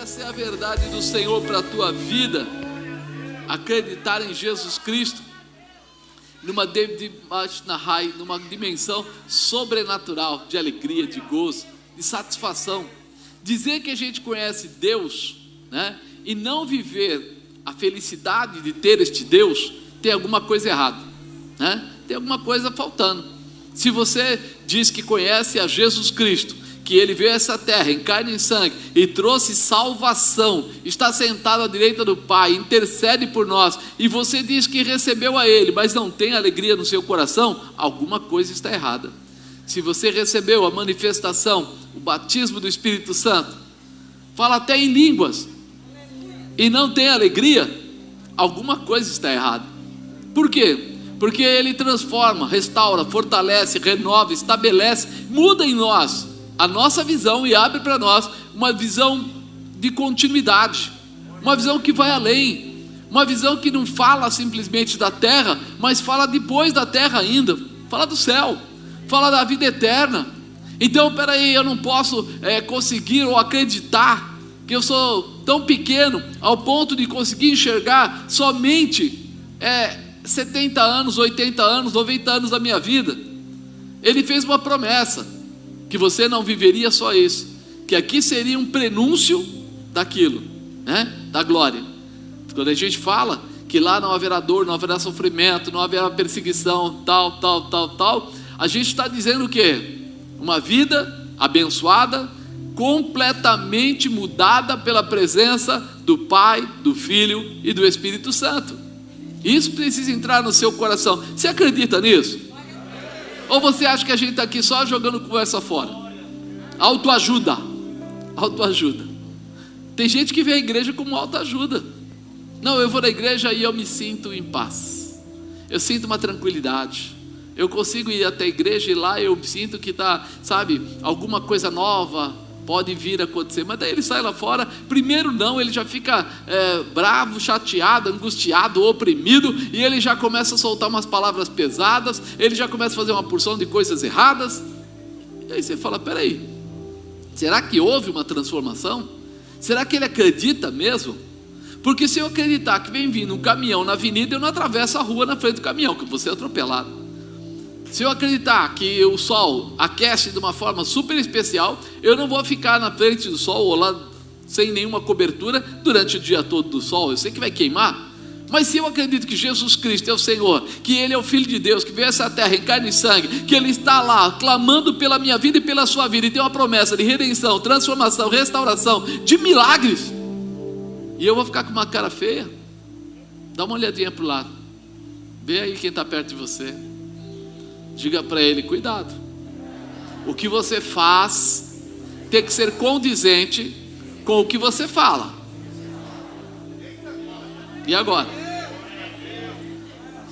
essa é a verdade do Senhor para a tua vida, acreditar em Jesus Cristo, numa dimensão sobrenatural de alegria, de gozo, de satisfação. Dizer que a gente conhece Deus, né, e não viver a felicidade de ter este Deus, tem alguma coisa errada, né? Tem alguma coisa faltando. Se você diz que conhece a Jesus Cristo, que Ele veio a essa terra em carne e sangue e trouxe salvação, está sentado à direita do Pai, intercede por nós, e você diz que recebeu a Ele, mas não tem alegria no seu coração, alguma coisa está errada. Se você recebeu a manifestação, o batismo do Espírito Santo, fala até em línguas, e não tem alegria, alguma coisa está errada. Por quê? Porque Ele transforma, restaura, fortalece, renova, estabelece, muda em nós a nossa visão e abre para nós uma visão de continuidade, uma visão que vai além, uma visão que não fala simplesmente da terra, mas fala depois da terra ainda, fala do céu, fala da vida eterna. Então peraí, eu não posso conseguir ou acreditar que eu sou tão pequeno ao ponto de conseguir enxergar somente 70 anos, 80 anos, 90 anos da minha vida. Ele fez uma promessa, que você não viveria só isso, que aqui seria um prenúncio daquilo, né? Da glória. Quando a gente fala que lá não haverá dor, não haverá sofrimento, não haverá perseguição, tal, a gente está dizendo o quê? Uma vida abençoada, completamente mudada pela presença do Pai, do Filho e do Espírito Santo. Isso precisa entrar no seu coração. Você acredita nisso? Ou você acha que a gente está aqui só jogando conversa fora? Autoajuda. Tem gente que vê a igreja como autoajuda. Não, eu vou na igreja e eu me sinto em paz, eu sinto uma tranquilidade, eu consigo ir até a igreja e lá eu sinto que está, sabe, alguma coisa nova pode vir a acontecer. Mas daí ele sai lá fora, primeiro não, ele já fica bravo, chateado, angustiado, oprimido, e ele já começa a soltar umas palavras pesadas, ele já começa a fazer uma porção de coisas erradas. E aí você fala, peraí, será que houve uma transformação? Será que ele acredita mesmo? Porque se eu acreditar que vem vindo um caminhão na avenida, eu não atravesso a rua na frente do caminhão, que eu vou ser atropelado. Se eu acreditar que o sol aquece de uma forma super especial, eu não vou ficar na frente do sol ou lá sem nenhuma cobertura durante o dia todo do sol, eu sei que vai queimar. Mas se eu acredito que Jesus Cristo é o Senhor, que Ele é o Filho de Deus, que veio a essa terra em carne e sangue, que Ele está lá clamando pela minha vida e pela sua vida, e tem uma promessa de redenção, transformação, restauração, de milagres, e eu vou ficar com uma cara feia? Dá uma olhadinha para o lado, vê aí quem está perto de você, diga para ele, cuidado, o que você faz tem que ser condizente com o que você fala. E agora?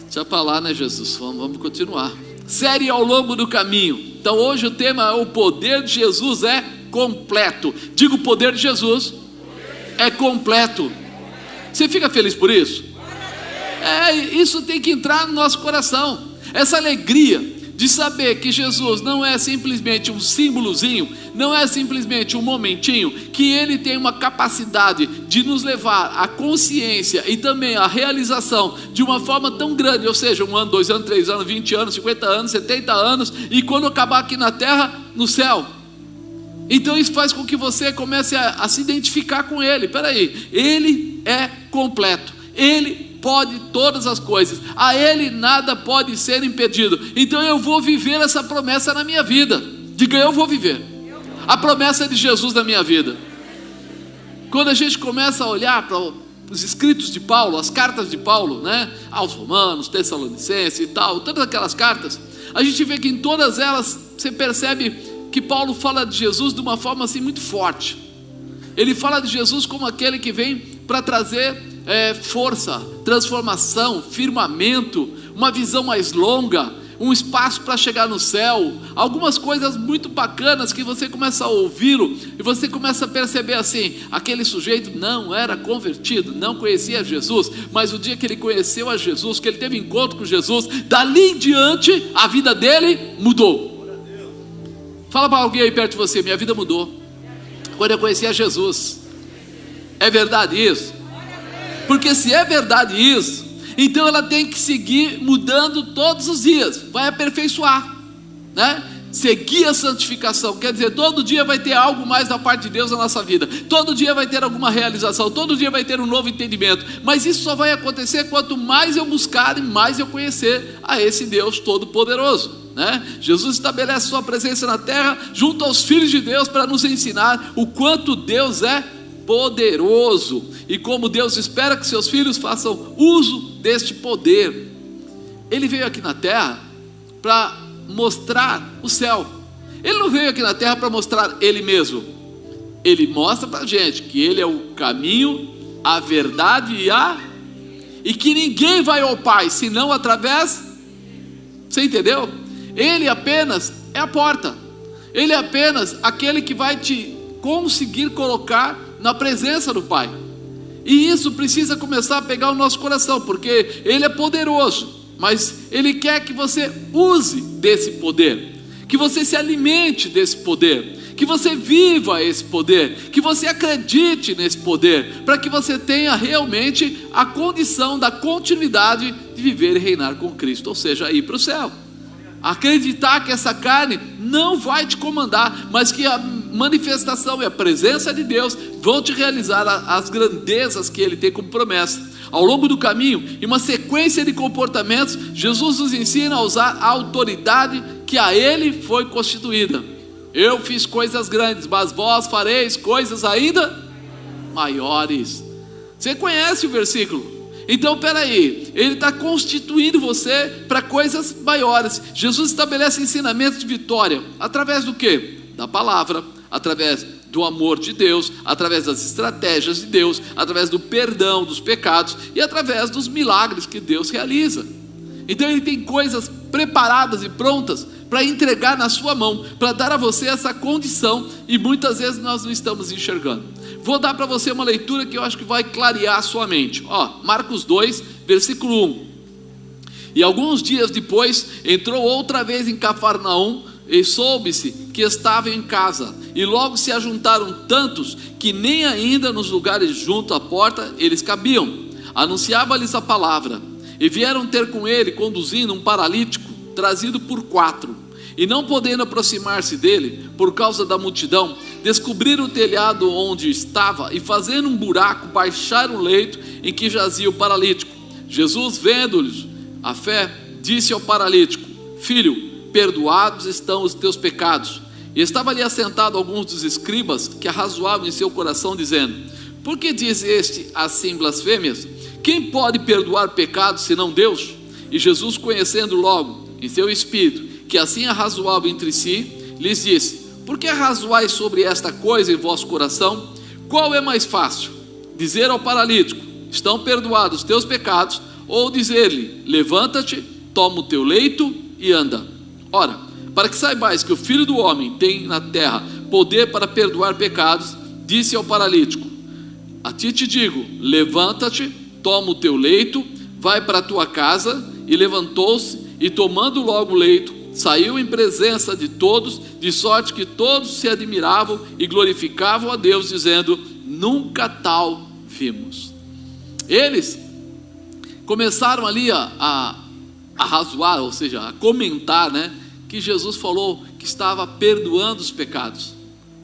Deixa para lá, né, Jesus? Vamos continuar. Série ao longo do caminho. Então hoje o tema é o poder de Jesus é completo. Diga, o poder de Jesus é completo. Você fica feliz por isso? Isso tem que entrar no nosso coração. Essa alegria de saber que Jesus não é simplesmente um símbolozinho, não é simplesmente um momentinho, que Ele tem uma capacidade de nos levar à consciência e também à realização de uma forma tão grande, ou seja, 1 ano, 2 anos, 3 anos, 20 anos, 50 anos, 70 anos, e quando acabar aqui na terra, no céu. Então isso faz com que você comece a se identificar com Ele. Peraí, Ele é completo, Ele pode todas as coisas, a Ele nada pode ser impedido. Então eu vou viver essa promessa na minha vida. Diga, eu vou viver a promessa de Jesus na minha vida. Quando a gente começa a olhar para os escritos de Paulo, as cartas de Paulo, né, aos Romanos, Tessalonicenses e tal, todas aquelas cartas, a gente vê que em todas elas você percebe que Paulo fala de Jesus de uma forma assim muito forte. Ele fala de Jesus como aquele que vem para trazer força, transformação, firmamento, uma visão mais longa, um espaço para chegar no céu, algumas coisas muito bacanas que você começa a ouvi-lo e você começa a perceber assim, aquele sujeito não era convertido, não conhecia Jesus, mas o dia que ele conheceu a Jesus, que ele teve encontro com Jesus, dali em diante a vida dele mudou. Fala para alguém aí perto de você, minha vida mudou quando eu conheci a Jesus. É verdade isso? Porque se é verdade isso, então ela tem que seguir mudando todos os dias, vai aperfeiçoar, né? Seguir a santificação, quer dizer, todo dia vai ter algo mais da parte de Deus na nossa vida, todo dia vai ter alguma realização, todo dia vai ter um novo entendimento, mas isso só vai acontecer quanto mais eu buscar e mais eu conhecer a esse Deus Todo-Poderoso, né? Jesus estabelece sua presença na terra junto aos filhos de Deus para nos ensinar o quanto Deus é poderoso e como Deus espera que seus filhos façam uso deste poder. Ele veio aqui na terra para mostrar o céu. Ele não veio aqui na terra para mostrar ele mesmo. Ele mostra para a gente que ele é o caminho, a verdade e que ninguém vai ao Pai senão através. Você entendeu? Ele apenas é a porta. Ele é apenas aquele que vai te conseguir colocar na presença do Pai. E isso precisa começar a pegar o nosso coração, porque ele é poderoso, mas ele quer que você use desse poder, que você se alimente desse poder, que você viva esse poder, que você acredite nesse poder, para que você tenha realmente a condição da continuidade de viver e reinar com Cristo, ou seja, ir para o céu. Acreditar que essa carne não vai te comandar, mas que a manifestação e a presença de Deus vão te realizar as grandezas que Ele tem como promessa. Ao longo do caminho, em uma sequência de comportamentos, Jesus nos ensina a usar a autoridade que a Ele foi constituída. Eu fiz coisas grandes, mas vós fareis coisas ainda maiores. Você conhece o versículo? Então peraí, ele está constituindo você para coisas maiores. Jesus estabelece ensinamentos de vitória, através do quê? Da palavra, através do amor de Deus, através das estratégias de Deus, através do perdão dos pecados e através dos milagres que Deus realiza. Então ele tem coisas preparadas e prontas para entregar na sua mão, para dar a você essa condição, e muitas vezes nós não estamos enxergando. Vou dar para você uma leitura que eu acho que vai clarear a sua mente. Marcos 2, versículo 1. E alguns dias depois, entrou outra vez em Cafarnaum, e soube-se que estava em casa, e logo se ajuntaram tantos, que nem ainda nos lugares junto à porta eles cabiam. Anunciava-lhes a palavra, e vieram ter com ele, conduzindo um paralítico, trazido por 4. E não podendo aproximar-se dele, por causa da multidão, descobriram o telhado onde estava, e fazendo um buraco, baixaram o leito em que jazia o paralítico. Jesus, vendo-lhes a fé, disse ao paralítico: filho, perdoados estão os teus pecados. E estava ali assentado alguns dos escribas, que arrazoavam em seu coração, dizendo: por que diz este assim blasfêmias? Quem pode perdoar pecados senão Deus? E Jesus, conhecendo logo em seu espírito que assim arrazoavam entre si, lhes disse: por que arrazoais sobre esta coisa em vosso coração? Qual é mais fácil? Dizer ao paralítico: estão perdoados os teus pecados, ou dizer-lhe: levanta-te, toma o teu leito e anda? Ora, para que saibais que o Filho do Homem tem na terra poder para perdoar pecados, disse ao paralítico: a ti te digo, levanta-te, toma o teu leito, vai para a tua casa. E levantou-se, e tomando logo o leito, saiu em presença de todos, de sorte que todos se admiravam e glorificavam a Deus, dizendo: nunca tal vimos. Eles começaram ali a razoar, ou seja, a comentar, né, que Jesus falou que estava perdoando os pecados.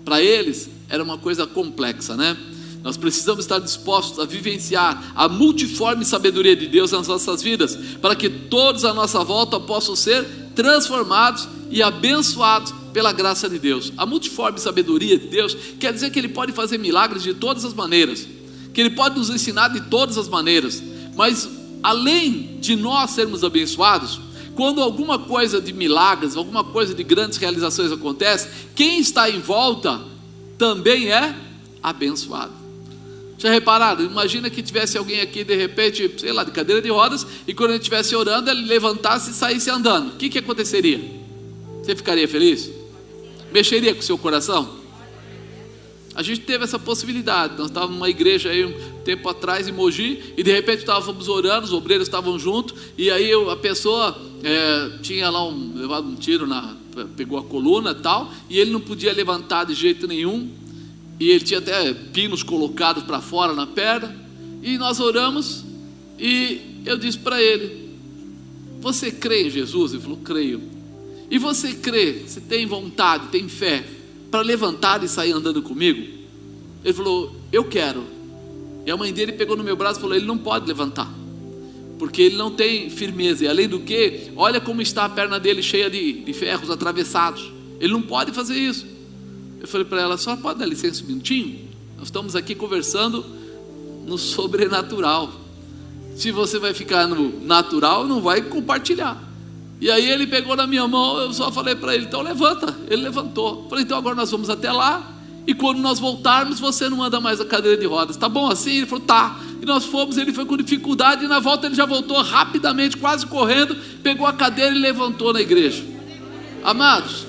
Para eles era uma coisa complexa, né? Nós precisamos estar dispostos a vivenciar a multiforme sabedoria de Deus nas nossas vidas, para que todos à nossa volta possam ser transformados e abençoados pela graça de Deus. A multiforme sabedoria de Deus quer dizer que Ele pode fazer milagres de todas as maneiras, que Ele pode nos ensinar de todas as maneiras, mas além de nós sermos abençoados, quando alguma coisa de milagres, alguma coisa de grandes realizações acontece, quem está em volta também é abençoado. Já repararam? Imagina que tivesse alguém aqui de repente, sei lá, de cadeira de rodas, e quando ele estivesse orando, ele levantasse e saísse andando. O que aconteceria? Você ficaria feliz? Mexeria com o seu coração? A gente teve essa possibilidade. Nós estávamos numa igreja aí um tempo atrás em Mogi, e de repente estávamos orando, os obreiros estavam juntos, e aí a pessoa tinha lá levado um tiro, pegou a coluna e tal, e ele não podia levantar de jeito nenhum. e ele tinha até pinos colocados para fora na perna, e nós oramos, e eu disse para ele: você crê em Jesus? Ele falou: creio. E você crê, você tem vontade, tem fé para levantar e sair andando comigo? Ele falou: eu quero. E a mãe dele pegou no meu braço e falou: ele não pode levantar, porque ele não tem firmeza, e além do que, olha como está a perna dele cheia de ferros atravessados, ele não pode fazer isso. Eu falei para ela: só pode dar licença um minutinho? Nós estamos aqui conversando no sobrenatural. Se você vai ficar no natural, não vai compartilhar. E aí ele pegou na minha mão, eu só falei para ele: então levanta. Ele levantou. Falei: então agora nós vamos até lá, e quando nós voltarmos, você não anda mais a cadeira de rodas, tá bom assim? Ele falou: tá. E nós fomos, ele foi com dificuldade, e na volta ele já voltou rapidamente, quase correndo, pegou a cadeira e levantou na igreja. Amados,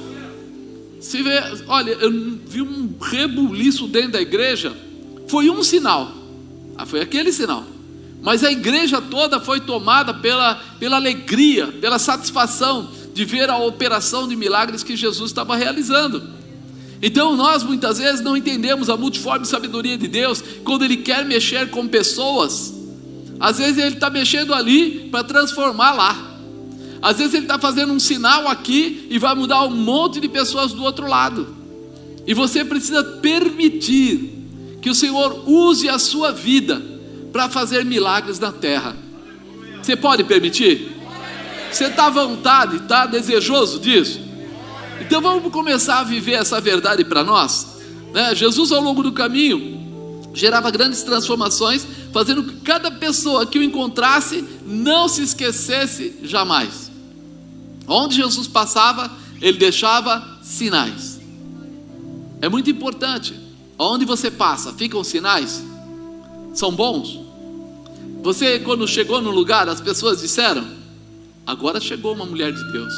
se vê, olha, eu vi um rebuliço dentro da igreja. Foi um sinal, foi aquele sinal, mas a igreja toda foi tomada pela alegria, pela satisfação de ver a operação de milagres que Jesus estava realizando. Então nós muitas vezes não entendemos a multiforme sabedoria de Deus. Quando Ele quer mexer com pessoas, às vezes Ele está mexendo ali para transformar lá. Às vezes Ele está fazendo um sinal aqui e vai mudar um monte de pessoas do outro lado. E você precisa permitir que o Senhor use a sua vida para fazer milagres na terra. Você pode permitir? Você está à vontade, está desejoso disso? Então vamos começar a viver essa verdade para nós, né? Jesus, ao longo do caminho, gerava grandes transformações, fazendo que cada pessoa que o encontrasse não se esquecesse jamais. Onde Jesus passava, ele deixava sinais. É muito importante. Onde você passa, ficam sinais? São bons? Você, quando chegou no lugar, as pessoas disseram: agora chegou uma mulher de Deus,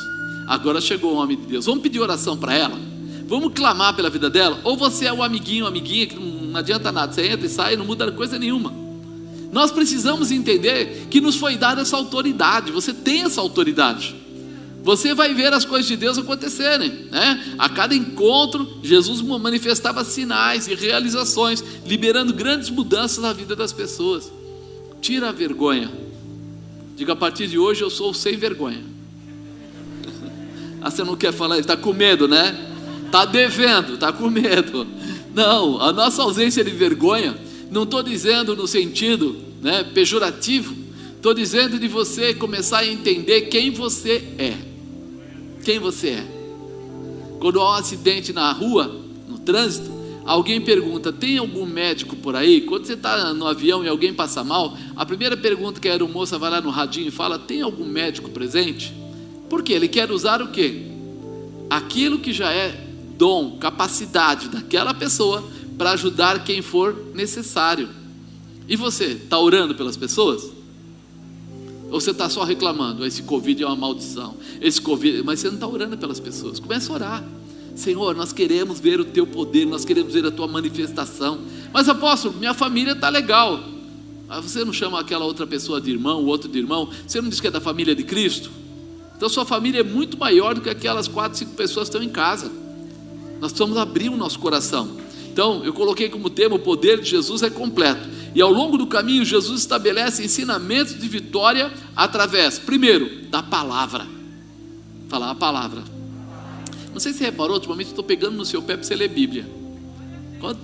agora chegou um homem de Deus. Vamos pedir oração para ela? Vamos clamar pela vida dela? Ou você é o amiguinho, amiguinha, que não adianta nada, você entra e sai e não muda coisa nenhuma. Nós precisamos entender que nos foi dada essa autoridade. Você tem essa autoridade. Você vai ver as coisas de Deus acontecerem, né? A cada encontro, Jesus manifestava sinais e realizações, liberando grandes mudanças na vida das pessoas. Tira a vergonha. Diga: a partir de hoje eu sou sem vergonha. Ah, você não quer falar, está com medo, né? Está devendo, está com medo. Não, a nossa ausência de vergonha, não estou dizendo no sentido, né, pejorativo. Estou dizendo de você começar a entender quem você é. Quem você é. Quando há um acidente na rua, no trânsito, alguém pergunta: tem algum médico por aí? Quando você está no avião e alguém passa mal, a primeira pergunta que a aeromoça vai lá no radinho e fala: tem algum médico presente? Por quê? Ele quer usar o quê? Aquilo que já é dom, capacidade daquela pessoa para ajudar quem for necessário. E você, está orando pelas pessoas? Ou você está só reclamando: esse Covid é uma maldição, esse Covid... Mas você não está orando pelas pessoas. Começa a orar: Senhor, nós queremos ver o Teu poder, nós queremos ver a Tua manifestação. Mas apóstolo, minha família está legal. Você não chama aquela outra pessoa de irmão, o outro de irmão? Você não diz que é da família de Cristo? Então sua família é muito maior do que aquelas 4, 5 pessoas que estão em casa. Nós precisamos abrir o nosso coração. Então eu coloquei como tema: o poder de Jesus é completo. E ao longo do caminho, Jesus estabelece ensinamentos de vitória através, primeiro, da palavra. Falar a palavra. Não sei se você reparou, ultimamente eu estou pegando no seu pé para você ler Bíblia.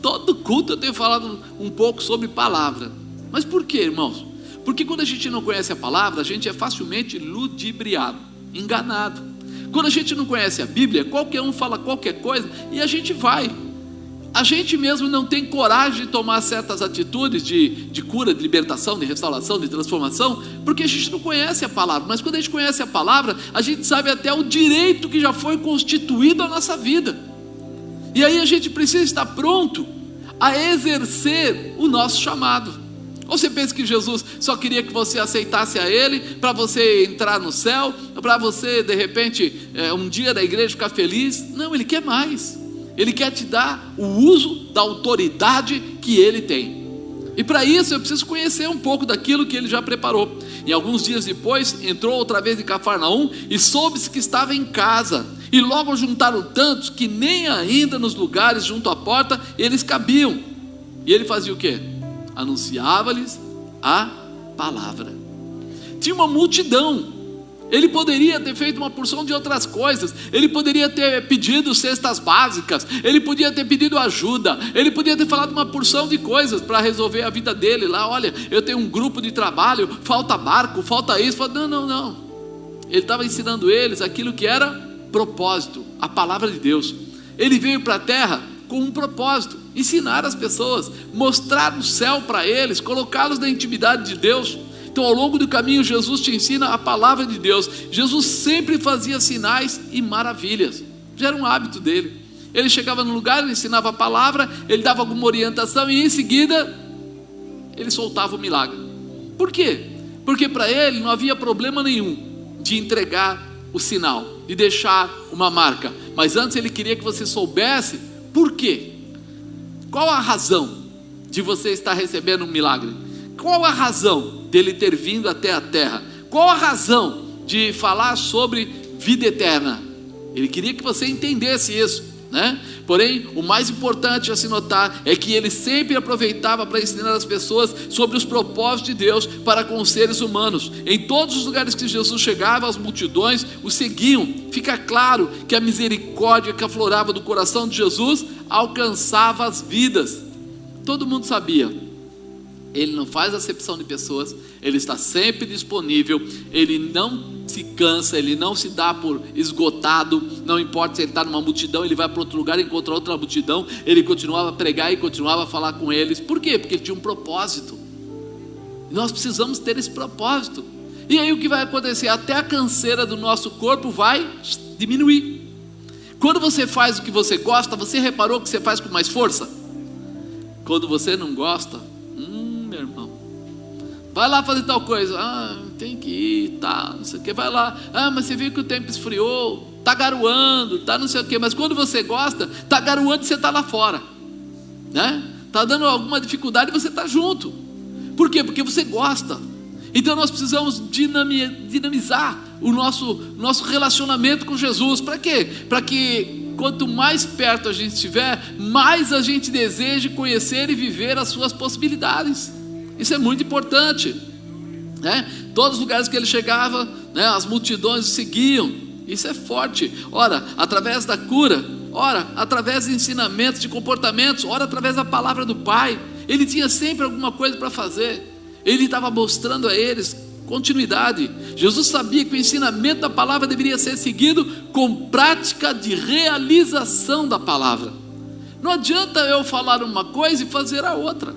Todo culto eu tenho falado um pouco sobre palavra. Mas por quê, irmãos? Porque quando a gente não conhece a palavra, a gente é facilmente ludibriado, enganado. Quando a gente não conhece a Bíblia, qualquer um fala qualquer coisa e a gente vai. A gente mesmo não tem coragem de tomar certas atitudes de cura, de libertação, de restauração, de transformação, porque a gente não conhece a palavra. Mas quando a gente conhece a palavra, a gente sabe até o direito que já foi constituído à nossa vida. E aí a gente precisa estar pronto a exercer o nosso chamado. Ou você pensa que Jesus só queria que você aceitasse a Ele para você entrar no céu, para você de repente um dia da igreja ficar feliz? Não, Ele quer mais. Ele quer te dar o uso da autoridade que Ele tem. E para isso eu preciso conhecer um pouco daquilo que Ele já preparou. E alguns dias depois entrou outra vez em Cafarnaum e soube-se que estava em casa. E logo juntaram tantos que nem ainda nos lugares junto à porta eles cabiam. E ele fazia o quê? Anunciava-lhes a palavra. Tinha uma multidão. Ele poderia ter feito uma porção de outras coisas. Ele poderia ter pedido cestas básicas. Ele podia ter pedido ajuda. Ele podia ter falado uma porção de coisas para resolver a vida dele lá. Olha, eu tenho um grupo de trabalho, falta barco, falta isso. Não. Ele estava ensinando eles aquilo que era propósito, a palavra de Deus. Ele veio para a terra com um propósito: ensinar as pessoas, mostrar o céu para eles, colocá-los na intimidade de Deus. Então, ao longo do caminho, Jesus te ensina a palavra de Deus. Jesus sempre fazia sinais e maravilhas. Já era um hábito dele. Ele chegava num lugar, ele ensinava a palavra, ele dava alguma orientação e em seguida ele soltava o milagre. Por quê? Porque para ele não havia problema nenhum de entregar o sinal, de deixar uma marca. Mas antes ele queria que você soubesse por quê. Qual a razão de você estar recebendo um milagre? Qual a razão dele ter vindo até a terra? Qual a razão de falar sobre vida eterna? Ele queria que você entendesse isso, né? Porém, o mais importante a se notar é que ele sempre aproveitava para ensinar as pessoas sobre os propósitos de Deus para com os seres humanos. Em todos os lugares que Jesus chegava, as multidões o seguiam. Fica claro que a misericórdia que aflorava do coração de Jesus alcançava as vidas. Todo mundo sabia. Ele não faz acepção de pessoas, ele está sempre disponível, ele não se cansa, ele não se dá por esgotado. Não importa se ele está numa multidão, ele vai para outro lugar e encontra outra multidão, ele continuava a pregar e continuava a falar com eles. Por quê? Porque ele tinha um propósito. Nós precisamos ter esse propósito. E aí o que vai acontecer? Até a canseira do nosso corpo vai diminuir. Quando você faz o que você gosta, você reparou que você faz com mais força? Quando você não gosta, meu irmão, vai lá fazer tal coisa, tem que ir, tá, não sei o que, vai lá, mas você viu que o tempo esfriou, tá garoando, tá não sei o que, mas quando você gosta, tá garoando e você tá lá fora, né? Tá dando alguma dificuldade e você tá junto. Por quê? Porque você gosta. Então nós precisamos dinamizar o nosso relacionamento com Jesus. Para quê? Para que quanto mais perto a gente estiver, mais a gente deseje conhecer e viver as suas possibilidades. Isso é muito importante, né? Todos os lugares que ele chegava, né, as multidões o seguiam. Isso é forte. Ora, através da cura, ora, através de ensinamentos, de comportamentos, ora, através da palavra do Pai. Ele tinha sempre alguma coisa para fazer. Ele estava mostrando a eles continuidade. Jesus sabia que o ensinamento da palavra deveria ser seguido com prática de realização da palavra. Não adianta eu falar uma coisa e fazer a outra,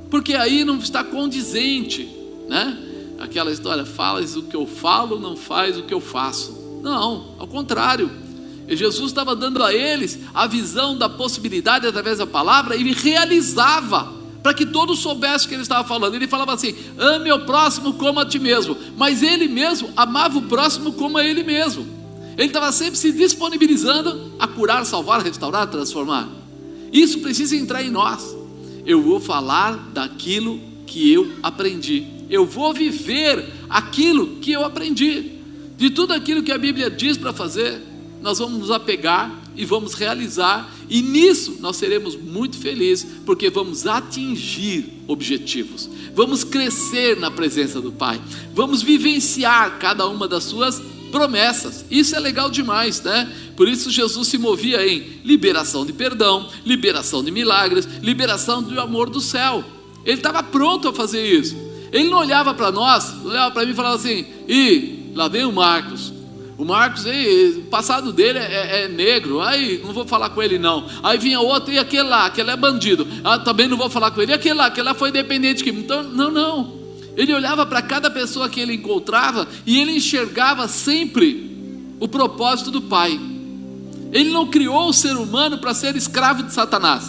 porque aí não está condizente, né? Aquela história, faz o que eu falo, não faz o que eu faço. Não, ao contrário. E Jesus estava dando a eles a visão da possibilidade através da palavra, e ele realizava, para que todos soubessem o que ele estava falando. Ele falava assim: ame o próximo como a ti mesmo. Mas ele mesmo amava o próximo como a ele mesmo. Ele estava sempre se disponibilizando a curar, salvar, restaurar, transformar. Isso precisa entrar em nós. Eu vou falar daquilo que eu aprendi. Eu vou viver aquilo que eu aprendi. De tudo aquilo que a Bíblia diz para fazer, nós vamos nos apegar e vamos realizar, e nisso nós seremos muito felizes, porque vamos atingir objetivos, vamos crescer na presença do Pai, vamos vivenciar cada uma das suas promessas. Isso é legal demais, né? Por isso Jesus se movia em liberação de perdão, liberação de milagres, liberação do amor do céu. Ele estava pronto a fazer isso. Ele não olhava para nós, olhava para mim e falava assim: ih, lá vem o Marcos. O Marcos, o passado dele é negro, aí não vou falar com ele não. Aí vinha outro, e aquele lá é bandido, também não vou falar com ele. E aquele lá foi dependente de mim. Então, não. Ele olhava para cada pessoa que ele encontrava e ele enxergava sempre o propósito do Pai. Ele não criou o ser humano para ser escravo de Satanás.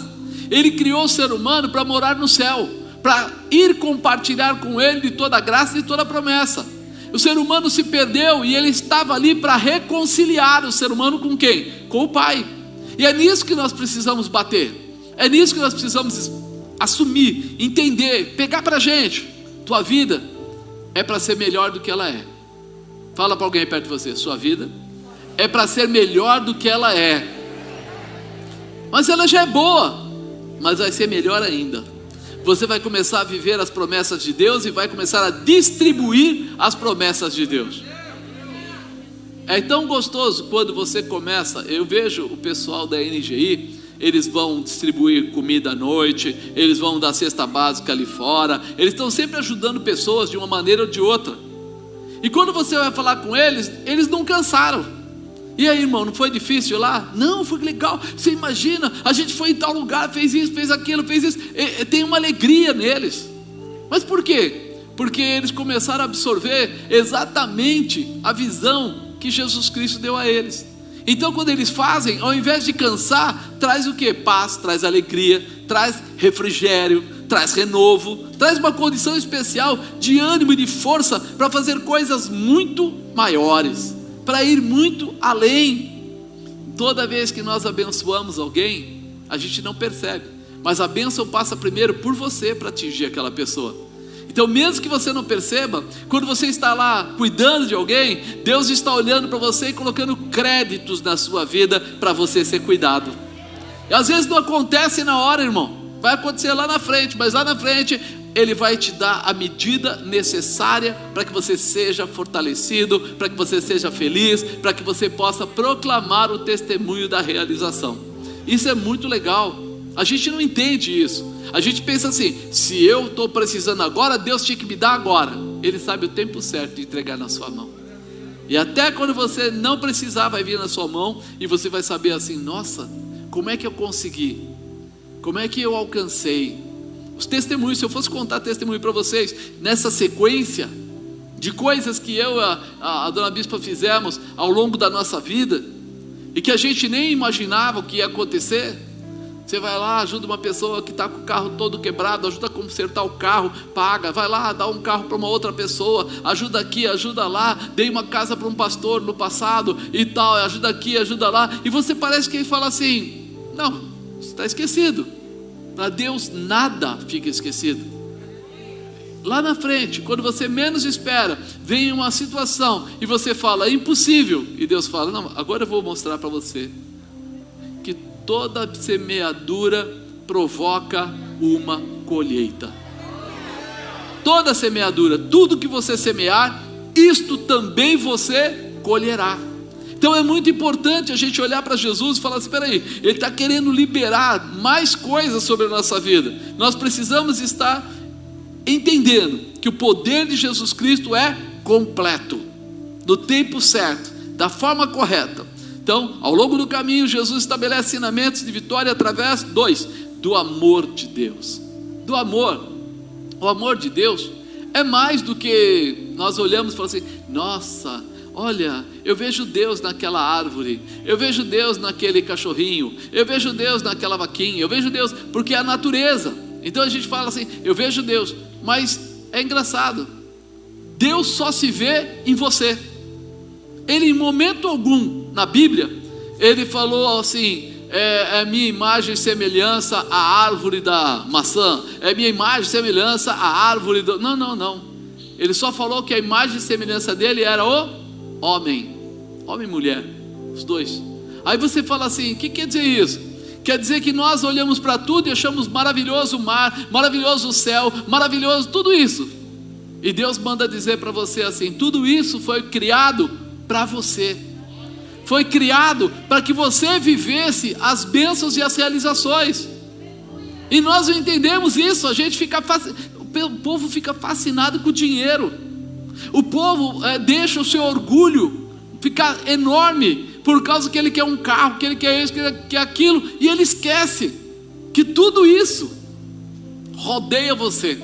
Ele criou o ser humano para morar no céu, para ir compartilhar com ele de toda a graça e de toda a promessa. O ser humano se perdeu e ele estava ali para reconciliar o ser humano com quem? Com o Pai. E é nisso que nós precisamos bater. É nisso que nós precisamos assumir, entender, pegar para a gente. Tua vida é para ser melhor do que ela é. Fala para alguém perto de você: sua vida é para ser melhor do que ela é. Mas ela já é boa, mas vai ser melhor ainda. Você vai começar a viver as promessas de Deus e vai começar a distribuir as promessas de Deus. É tão gostoso quando você começa. Eu vejo o pessoal da NGI, eles vão distribuir comida à noite, eles vão dar cesta básica ali fora, eles estão sempre ajudando pessoas de uma maneira ou de outra. E quando você vai falar com eles, eles não cansaram. E aí, irmão, não foi difícil ir lá? Não, foi legal. Você imagina, a gente foi em tal lugar, fez isso, fez aquilo, fez isso. Tem uma alegria neles. Mas por quê? Porque eles começaram a absorver exatamente a visão que Jesus Cristo deu a eles. Então quando eles fazem, ao invés de cansar, traz o que? Paz, traz alegria, traz refrigério, traz renovo, traz uma condição especial de ânimo e de força para fazer coisas muito maiores, para ir muito além. Toda vez que nós abençoamos alguém, a gente não percebe, mas a bênção passa primeiro por você para atingir aquela pessoa. Então mesmo que você não perceba, quando você está lá cuidando de alguém, Deus está olhando para você e colocando créditos na sua vida para você ser cuidado. E às vezes não acontece na hora, irmão, vai acontecer lá na frente, mas lá na frente Ele vai te dar a medida necessária para que você seja fortalecido, para que você seja feliz, para que você possa proclamar o testemunho da realização. Isso é muito legal. A gente não entende isso. A gente pensa assim: se eu estou precisando agora, Deus tinha que me dar agora. Ele sabe o tempo certo de entregar na sua mão. E até quando você não precisar, vai vir na sua mão e você vai saber assim: nossa, como é que eu consegui? Como é que eu alcancei? Os testemunhos, se eu fosse contar testemunho para vocês, nessa sequência de coisas que eu e a dona Bispa fizemos ao longo da nossa vida, e que a gente nem imaginava o que ia acontecer. Você vai lá, ajuda uma pessoa que está com o carro todo quebrado, ajuda a consertar o carro, paga. Vai lá, dá um carro para uma outra pessoa, ajuda aqui, ajuda lá. Dei uma casa para um pastor no passado e tal, ajuda aqui, ajuda lá. E você parece que ele fala assim: não, você está esquecido. Para Deus nada fica esquecido. Lá na frente, quando você menos espera, vem uma situação e você fala: é impossível. E Deus fala: não, agora eu vou mostrar para você que toda semeadura provoca uma colheita. Toda semeadura, tudo que você semear, isto também você colherá. Então é muito importante a gente olhar para Jesus e falar assim: espera aí, Ele está querendo liberar mais coisas sobre a nossa vida. Nós precisamos estar entendendo que o poder de Jesus Cristo é completo, no tempo certo, da forma correta. Então, ao longo do caminho, Jesus estabelece ensinamentos de vitória através, do amor de Deus. Do amor. O amor de Deus é mais do que nós olhamos e falamos assim: nossa, olha, eu vejo Deus naquela árvore, eu vejo Deus naquele cachorrinho, eu vejo Deus naquela vaquinha, eu vejo Deus, porque é a natureza. Então a gente fala assim: eu vejo Deus, mas é engraçado, Deus só se vê em você. Ele em momento algum na Bíblia, ele falou assim: é minha imagem e semelhança à árvore da maçã, é minha imagem e semelhança à árvore do... Não. Ele só falou que a imagem e semelhança dele era o homem e mulher, os dois. Aí você fala assim: o que quer dizer isso? Quer dizer que nós olhamos para tudo e achamos maravilhoso o mar, maravilhoso o céu, maravilhoso tudo isso. E Deus manda dizer para você assim: tudo isso foi criado para você, foi criado para que você vivesse as bênçãos e as realizações. E nós não entendemos isso. A gente fica o povo fica fascinado com o dinheiro. O povo deixa o seu orgulho ficar enorme por causa que ele quer um carro, que ele quer isso, que ele quer aquilo, e ele esquece que tudo isso rodeia você.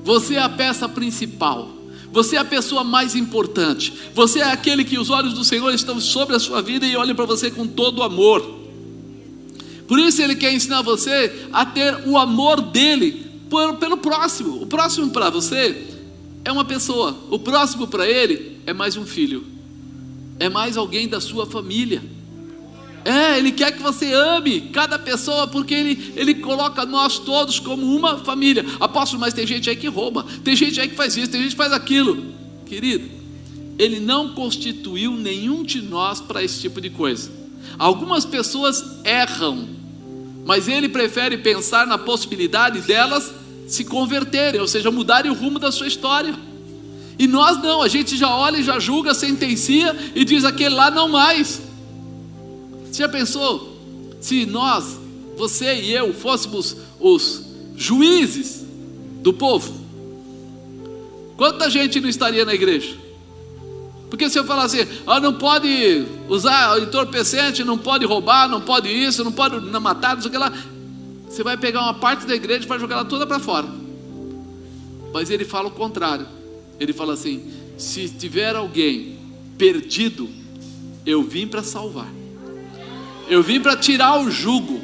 Você é a peça principal. Você é a pessoa mais importante. Você é aquele que os olhos do Senhor estão sobre a sua vida e olham para você com todo o amor. Por isso Ele quer ensinar você a ter o amor dEle pelo próximo. O próximo para você é uma pessoa. O próximo para Ele é mais um filho. É mais alguém da sua família. Ele quer que você ame cada pessoa, porque ele coloca nós todos como uma família. Apóstolo, mas tem gente aí que rouba, tem gente aí que faz isso, tem gente que faz aquilo. Querido, Ele não constituiu nenhum de nós para esse tipo de coisa. Algumas pessoas erram, mas Ele prefere pensar na possibilidade delas se converterem, ou seja, mudarem o rumo da sua história. E nós não, a gente já olha e já julga, sentencia e diz aquele lá não mais. Você já pensou? Se nós, você e eu, fôssemos os juízes do povo, quanta gente não estaria na igreja? Porque se eu falar assim, não pode usar entorpecente, não pode roubar, não pode isso, não pode matar, não sei o que lá, você vai pegar uma parte da igreja e vai jogar ela toda para fora. Mas Ele fala o contrário. Ele fala assim: se tiver alguém perdido, eu vim para salvar, eu vim para tirar o jugo,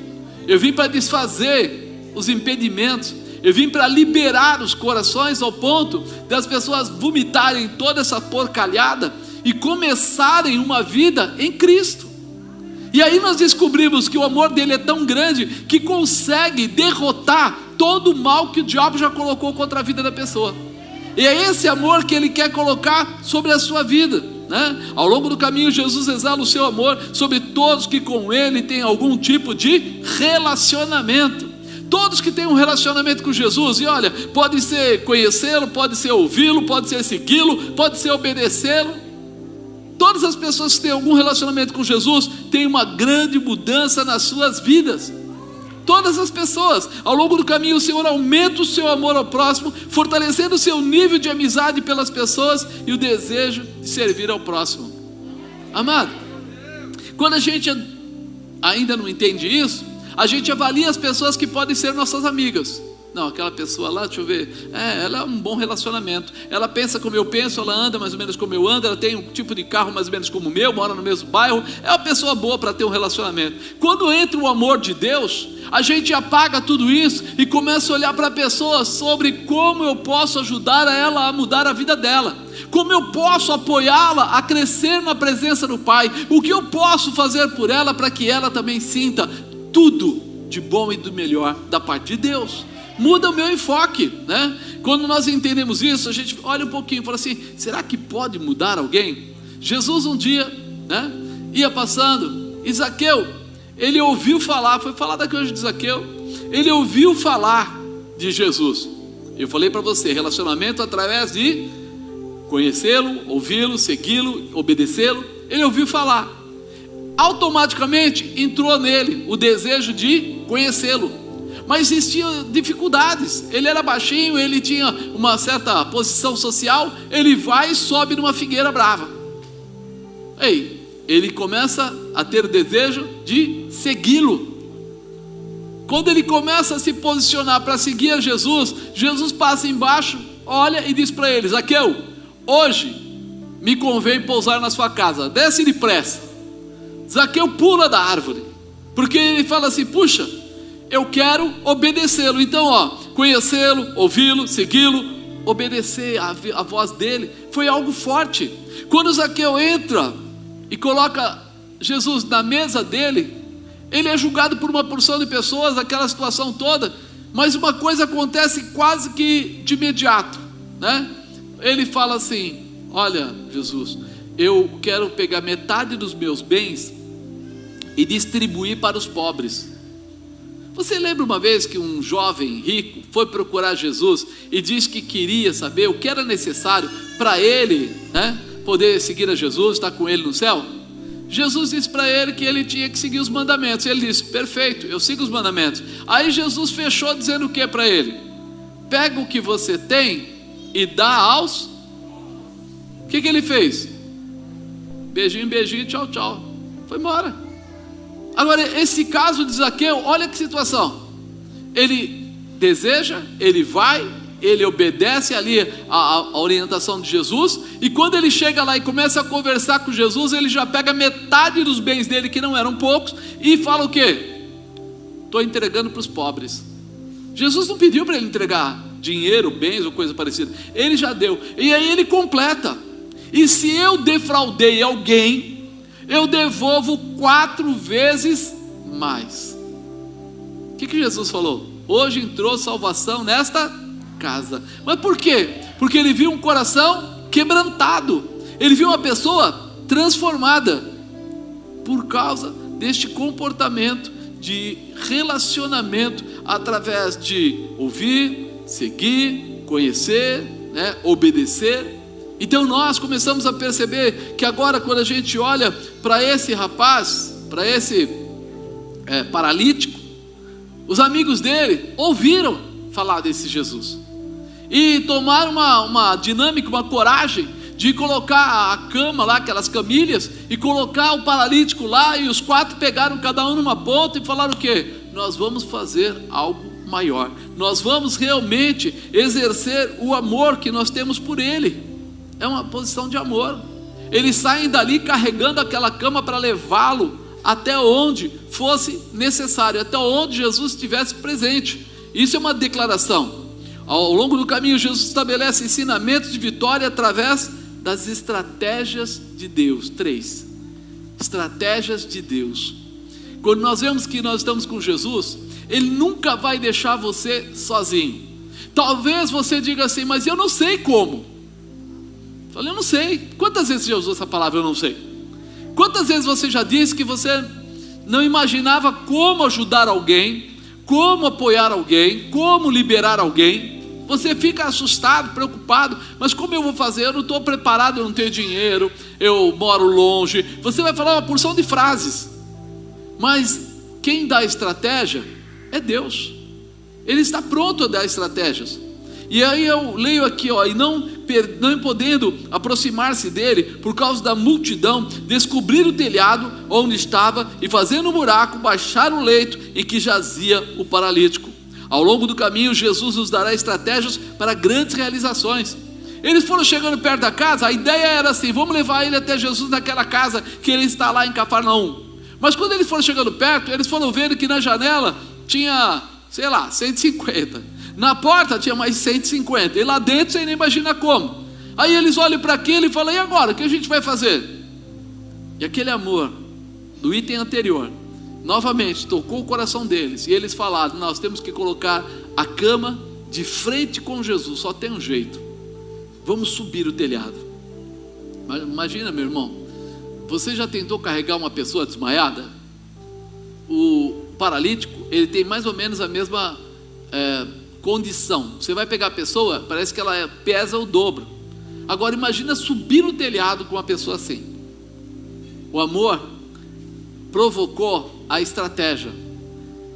eu vim para desfazer os impedimentos, eu vim para liberar os corações ao ponto das pessoas vomitarem toda essa porcalhada e começarem uma vida em Cristo. E aí nós descobrimos que o amor dele é tão grande que consegue derrotar todo o mal que o diabo já colocou contra a vida da pessoa. E é esse amor que ele quer colocar sobre a sua vida, né? Ao longo do caminho, Jesus exala o seu amor sobre todos que com ele têm algum tipo de relacionamento. Todos que têm um relacionamento com Jesus, e olha, pode ser conhecê-lo, pode ser ouvi-lo, pode ser segui-lo, pode ser obedecê-lo. Todas as pessoas que têm algum relacionamento com Jesus têm uma grande mudança nas suas vidas. Todas as pessoas, ao longo do caminho, o Senhor aumenta o seu amor ao próximo, fortalecendo o seu nível de amizade pelas pessoas e o desejo de servir ao próximo. Amado, quando a gente ainda não entende isso, a gente avalia as pessoas que podem ser nossas amigas. Não, aquela pessoa lá, deixa eu ver, ela é um bom relacionamento, ela pensa como eu penso, ela anda mais ou menos como eu ando, ela tem um tipo de carro mais ou menos como o meu, mora no mesmo bairro, é uma pessoa boa para ter um relacionamento. Quando entra o amor de Deus, a gente apaga tudo isso e começa a olhar para a pessoa sobre como eu posso ajudar ela a mudar a vida dela, como eu posso apoiá-la a crescer na presença do Pai, o que eu posso fazer por ela para que ela também sinta tudo de bom e do melhor da parte de Deus. Muda o meu enfoque, né? Quando nós entendemos isso, a gente olha um pouquinho e fala assim: será que pode mudar alguém? Jesus um dia, né, ia passando, e Zaqueu, ele ouviu falar, foi falar daqui hoje de Zaqueu, ele ouviu falar de Jesus. Eu falei para você, relacionamento através de conhecê-lo, ouvi-lo, segui-lo, obedecê-lo. Ele ouviu falar, automaticamente entrou nele o desejo de conhecê-lo. Mas existiam dificuldades, ele era baixinho, ele tinha uma certa posição social, ele vai e sobe numa figueira brava. Ele começa a ter o desejo de segui-lo. Quando ele começa a se posicionar para seguir a Jesus, Jesus passa embaixo, olha e diz para ele: Zaqueu, hoje me convém pousar na sua casa, desce depressa. Zaqueu pula da árvore, porque ele fala assim: puxa, eu quero obedecê-lo. Então, conhecê-lo, ouvi-lo, segui-lo, obedecer a voz dele, foi algo forte. Quando Zaqueu entra e coloca Jesus na mesa dele, ele é julgado por uma porção de pessoas, aquela situação toda, mas uma coisa acontece quase que de imediato, né? Ele fala assim: olha, Jesus, eu quero pegar metade dos meus bens e distribuir para os pobres. Você lembra uma vez que um jovem rico foi procurar Jesus e disse que queria saber o que era necessário para ele, né, poder seguir a Jesus, estar com ele no céu? Jesus disse para ele que ele tinha que seguir os mandamentos. Ele disse: perfeito, eu sigo os mandamentos. Aí Jesus fechou dizendo o que para ele? Pega o que você tem e dá aos... O que ele fez? Beijinho, beijinho, tchau, tchau, foi embora. Agora, esse caso de Zaqueu, olha que situação. Ele deseja, ele vai, ele obedece ali a orientação de Jesus, e quando ele chega lá e começa a conversar com Jesus, ele já pega metade dos bens dele, que não eram poucos, e fala o quê? Estou entregando para os pobres. Jesus não pediu para ele entregar dinheiro, bens ou coisa parecida, ele já deu. E aí ele completa: e se eu defraudei alguém, eu devolvo 4 vezes mais. O que Jesus falou? Hoje entrou salvação nesta casa. Mas por quê? Porque ele viu um coração quebrantado, Ele viu uma pessoa transformada por causa deste comportamento de relacionamento através de ouvir, seguir, conhecer, obedecer. Então nós começamos a perceber que agora, quando a gente olha para esse rapaz, para esse paralítico, os amigos dele ouviram falar desse Jesus e tomaram uma dinâmica, uma coragem de colocar a cama lá, aquelas camilhas, e colocar o paralítico lá, e os 4 pegaram cada um numa ponta e falaram o quê? Nós vamos fazer algo maior, nós vamos realmente exercer o amor que nós temos por ele. É uma posição de amor. Eles saem dali carregando aquela cama para levá-lo até onde fosse necessário, até onde Jesus estivesse presente. Isso é uma declaração. Ao longo do caminho, Jesus estabelece ensinamentos de vitória através das estratégias de Deus. 3 estratégias de Deus. Quando nós vemos que nós estamos com Jesus, Ele nunca vai deixar você sozinho. Talvez você diga assim, mas eu não sei como. Eu falei, eu não sei. Quantas vezes você já usou essa palavra, eu não sei? Quantas vezes você já disse que você não imaginava como ajudar alguém, como apoiar alguém, como liberar alguém? Você fica assustado, preocupado, mas como eu vou fazer? Eu não estou preparado, eu não tenho dinheiro, eu moro longe. Você vai falar uma porção de frases, mas quem dá a estratégia é Deus. Ele está pronto a dar estratégias. E aí eu leio aqui, e não podendo aproximar-se dele por causa da multidão, descobrir o telhado onde estava e, fazendo um buraco, baixar o leito em que jazia o paralítico. Ao longo do caminho, Jesus nos dará estratégias para grandes realizações. Eles foram chegando perto da casa, a ideia era assim, vamos levar ele até Jesus naquela casa que ele está lá em Cafarnaum. Mas quando eles foram chegando perto, eles foram vendo que na janela tinha, 150. Na porta tinha mais 150. E lá dentro você nem imagina como. Aí eles olham para aquilo e falam, e agora, o que a gente vai fazer? E aquele amor do item anterior novamente tocou o coração deles, e eles falaram, nós temos que colocar a cama de frente com Jesus, só tem um jeito, vamos subir o telhado. Mas imagina, meu irmão, você já tentou carregar uma pessoa desmaiada? O paralítico, ele tem mais ou menos a mesma condição. Você vai pegar a pessoa, parece que ela pesa o dobro. Agora imagina subir no telhado com uma pessoa assim. O amor provocou a estratégia,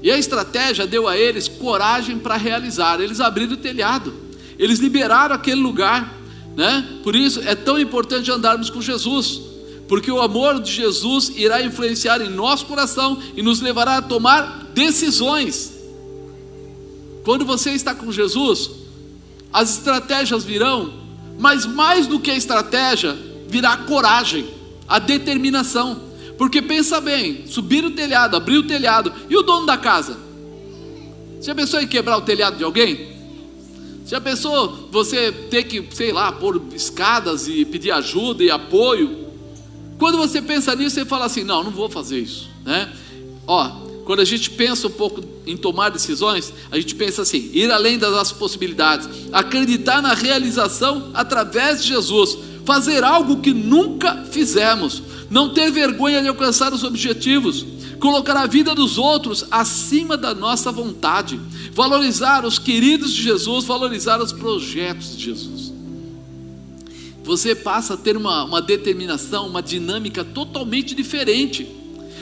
e a estratégia deu a eles coragem para realizar. Eles abriram o telhado, eles liberaram aquele lugar, Por isso é tão importante andarmos com Jesus, porque o amor de Jesus irá influenciar em nosso coração e nos levará a tomar decisões. Quando você está com Jesus, as estratégias virão, mas mais do que a estratégia, virá a coragem, a determinação. Porque pensa bem, subir o telhado, abrir o telhado, e o dono da casa? Já pensou em quebrar o telhado de alguém? Já pensou você ter que, pôr escadas e pedir ajuda e apoio? Quando você pensa nisso, você fala assim, não vou fazer isso, Quando a gente pensa um pouco em tomar decisões, a gente pensa assim, ir além das nossas possibilidades, acreditar na realização através de Jesus, fazer algo que nunca fizemos, não ter vergonha de alcançar os objetivos, colocar a vida dos outros acima da nossa vontade, valorizar os queridos de Jesus, valorizar os projetos de Jesus. Você passa a ter uma determinação, uma dinâmica totalmente diferente.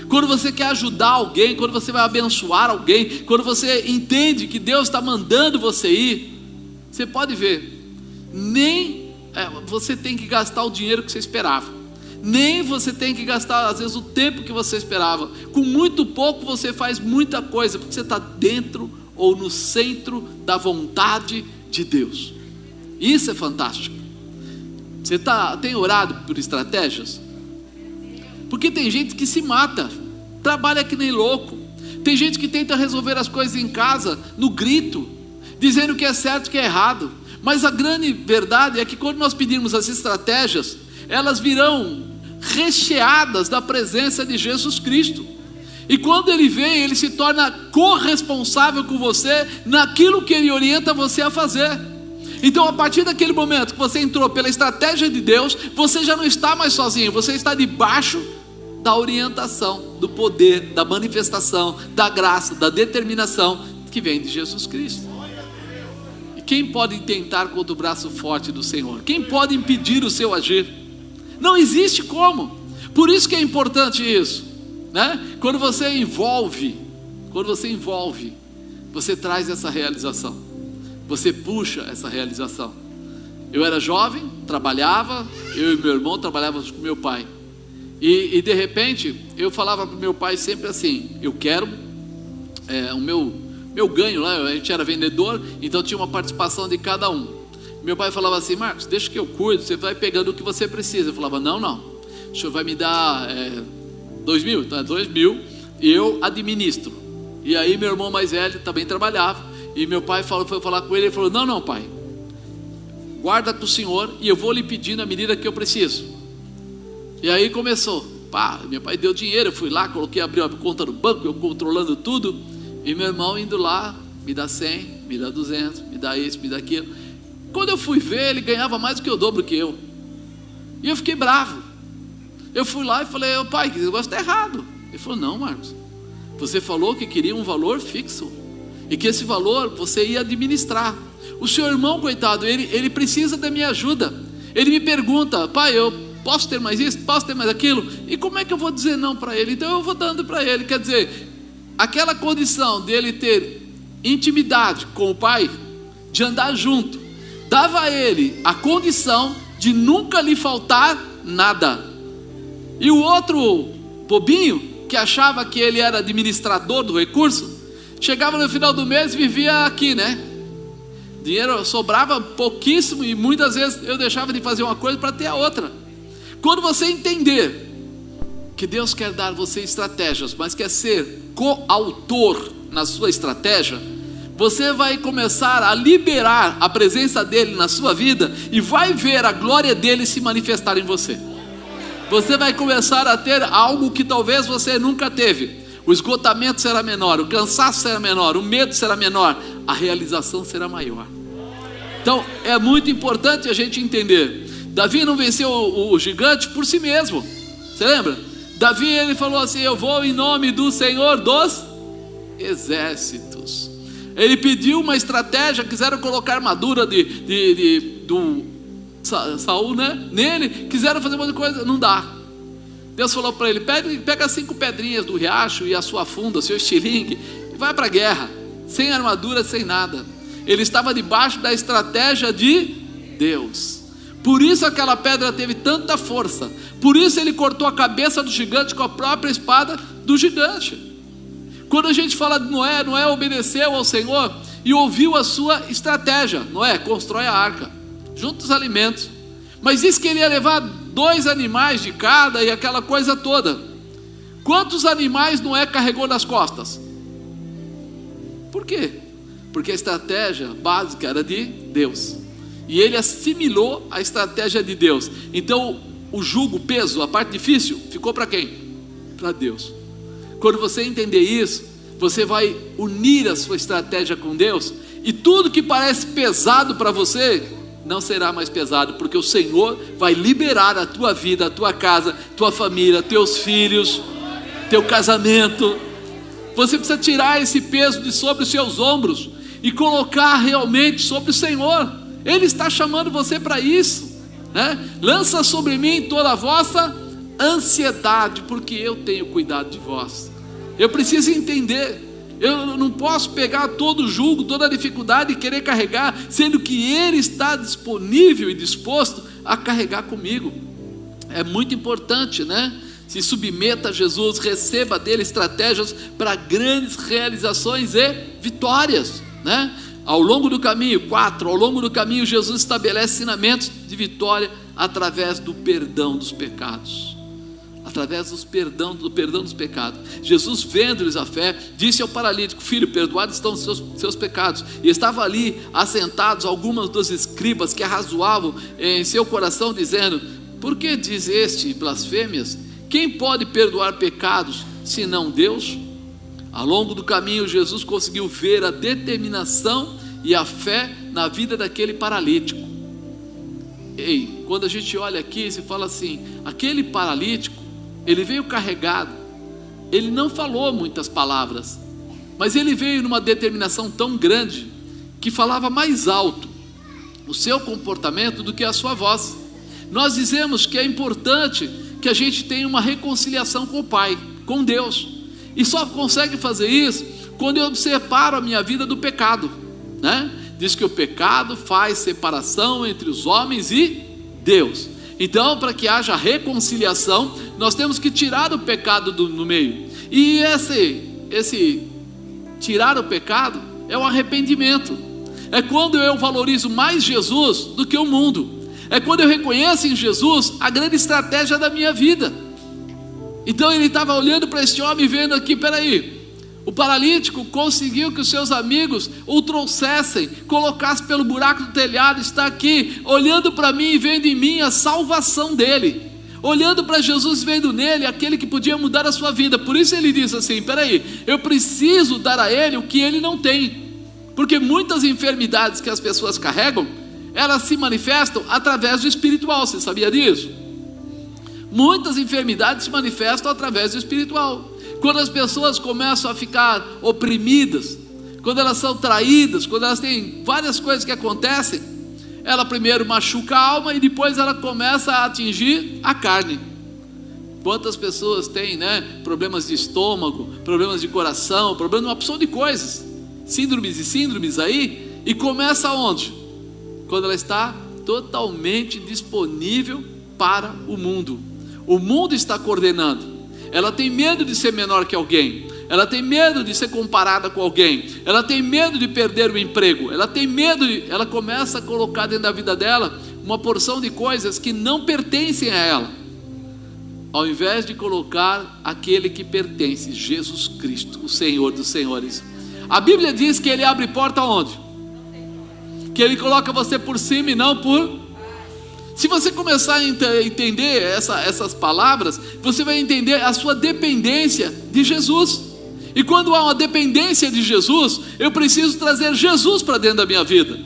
Quando você quer ajudar alguém, quando você vai abençoar alguém, quando você entende que Deus está mandando você ir, você pode ver, nem você tem que gastar o dinheiro que você esperava, nem você tem que gastar às vezes o tempo que você esperava. Com muito pouco você faz muita coisa, porque você está dentro ou no centro da vontade de Deus. Isso é fantástico. Você tem orado por estratégias? Porque tem gente que se mata, trabalha que nem louco. Tem gente que tenta resolver as coisas em casa no grito, dizendo que é certo e que é errado. Mas a grande verdade é que quando nós pedirmos as estratégias, elas virão recheadas da presença de Jesus Cristo. E quando Ele vem, Ele se torna corresponsável com você naquilo que Ele orienta você a fazer. Então, a partir daquele momento que você entrou pela estratégia de Deus, você já não está mais sozinho, você está debaixo da orientação, do poder, da manifestação, da graça, da determinação que vem de Jesus Cristo. E quem pode tentar contra o braço forte do Senhor? Quem pode impedir o seu agir? Não existe como. Por isso que é importante isso, né? Quando você envolve, você traz essa realização, você puxa essa realização. Eu era jovem, trabalhava, eu e meu irmão trabalhávamos com meu pai, e de repente eu falava para o meu pai sempre assim: eu quero o meu ganho lá, a gente era vendedor, então tinha uma participação de cada um. Meu pai falava assim: Marcos, deixa que eu cuido, você vai pegando o que você precisa. Eu falava: não, o senhor vai me dar 2.000, então é 2.000 e eu administro. E aí meu irmão mais velho também trabalhava, e meu pai foi falar com ele, ele falou: não pai, guarda com o senhor e eu vou lhe pedir na medida que eu preciso. E aí começou, meu pai deu dinheiro, eu fui lá, abri a conta no banco, eu controlando tudo, e meu irmão indo lá, me dá 100, me dá 200, me dá isso, me dá aquilo. Quando eu fui ver, ele ganhava mais do que o dobro que eu, e eu fiquei bravo. Eu fui lá e falei: pai, esse negócio está errado. Ele falou: não, Marcos, você falou que queria um valor fixo, e que esse valor você ia administrar. O seu irmão, coitado, ele precisa da minha ajuda. Ele me pergunta: pai, eu posso ter mais isso, posso ter mais aquilo? E como é que eu vou dizer não para ele? Então eu vou dando para ele. Quer dizer, aquela condição dele ter intimidade com o pai, de andar junto, dava a ele a condição de nunca lhe faltar nada. E o outro bobinho, que achava que ele era administrador do recurso, chegava no final do mês e vivia aqui, né? Dinheiro sobrava pouquíssimo, e muitas vezes eu deixava de fazer uma coisa para ter a outra. Quando você entender que Deus quer dar a você estratégias, mas quer ser coautor na sua estratégia, você vai começar a liberar a presença dele na sua vida, e vai ver a glória dele se manifestar em você. Você vai começar a ter algo que talvez você nunca teve. O esgotamento será menor, o cansaço será menor, o medo será menor, a realização será maior. Então é muito importante a gente entender. Davi não venceu o gigante por si mesmo. Você lembra? Davi, ele falou assim: eu vou em nome do Senhor dos exércitos. Ele pediu uma estratégia, quiseram colocar armadura do Saul, né, nele, quiseram fazer uma coisa, não dá. Deus falou para ele: pega 5 pedrinhas do riacho e a sua funda, seu estilingue, e vai para a guerra, sem armadura, sem nada. Ele estava debaixo da estratégia de Deus. Por isso aquela pedra teve tanta força, por isso ele cortou a cabeça do gigante com a própria espada do gigante. Quando a gente fala de Noé obedeceu ao Senhor e ouviu a sua estratégia. Noé, constrói a arca, junta os alimentos, mas disse que ele ia levar 2 animais de cada e aquela coisa toda. Quantos animais Noé carregou nas costas? Por quê? Porque a estratégia básica era de Deus, e ele assimilou a estratégia de Deus. Então o jugo, o peso, a parte difícil ficou para quem? Para Deus. Quando você entender isso, você vai unir a sua estratégia com Deus, e tudo que parece pesado para você não será mais pesado, porque o Senhor vai liberar a tua vida, a tua casa, tua família, teus filhos, teu casamento. Você precisa tirar esse peso de sobre os seus ombros e colocar realmente sobre o Senhor. Ele está chamando você para isso, né? Lança sobre mim toda a vossa ansiedade, porque eu tenho cuidado de vós. Eu preciso entender. Eu não posso pegar todo o jugo, toda a dificuldade e querer carregar, sendo que Ele está disponível e disposto a carregar comigo. É muito importante, né? Se submeta a Jesus, receba dele estratégias para grandes realizações e vitórias, né? Ao longo do caminho, ao longo do caminho Jesus estabelece ensinamentos de vitória através do perdão dos pecados. Através do perdão dos pecados. Jesus, vendo-lhes a fé, disse ao paralítico: filho, perdoados estão os seus pecados. E estavam ali assentados algumas dos escribas que arrazoavam em seu coração, dizendo: por que diz este blasfêmias? Quem pode perdoar pecados senão Deus? Ao longo do caminho Jesus conseguiu ver a determinação e a fé na vida daquele paralítico. Ei, quando a gente olha aqui, se fala assim, aquele paralítico, ele veio carregado, ele não falou muitas palavras, mas ele veio numa determinação tão grande, que falava mais alto o seu comportamento do que a sua voz. Nós dizemos que é importante que a gente tenha uma reconciliação com o Pai, com Deus, e só consegue fazer isso quando eu separo a minha vida do pecado, né? Diz que o pecado faz separação entre os homens e Deus. Então, para que haja reconciliação, nós temos que tirar o pecado no meio. E esse tirar o pecado é o arrependimento. É quando eu valorizo mais Jesus do que o mundo. É quando eu reconheço em Jesus a grande estratégia da minha vida. Então ele estava olhando para este homem, vendo aqui, peraí, o paralítico conseguiu que os seus amigos o trouxessem, colocassem pelo buraco do telhado, está aqui, olhando para mim e vendo em mim a salvação dele, olhando para Jesus, vendo nele aquele que podia mudar a sua vida. Por isso ele diz assim, peraí, eu preciso dar a ele o que ele não tem, porque muitas enfermidades que as pessoas carregam, elas se manifestam através do espiritual. Você sabia disso? Muitas enfermidades se manifestam através do espiritual. Quando as pessoas começam a ficar oprimidas, quando elas são traídas, quando elas têm várias coisas que acontecem, ela primeiro machuca a alma e depois ela começa a atingir a carne. Quantas pessoas têm, problemas de estômago, problemas de coração, problemas de uma opção de coisas, síndromes aí, e começa onde? Quando ela está totalmente disponível para o mundo. O mundo está coordenando. Ela tem medo de ser menor que alguém, ela tem medo de ser comparada com alguém, ela tem medo de perder o emprego, ela tem medo ela começa a colocar dentro da vida dela uma porção de coisas que não pertencem a ela, ao invés de colocar aquele que pertence, Jesus Cristo, o Senhor dos Senhores. A Bíblia diz que ele abre porta onde? Que ele coloca você por cima e não por... Se você começar a entender essas palavras, você vai entender a sua dependência de Jesus. E quando há uma dependência de Jesus, eu preciso trazer Jesus para dentro da minha vida.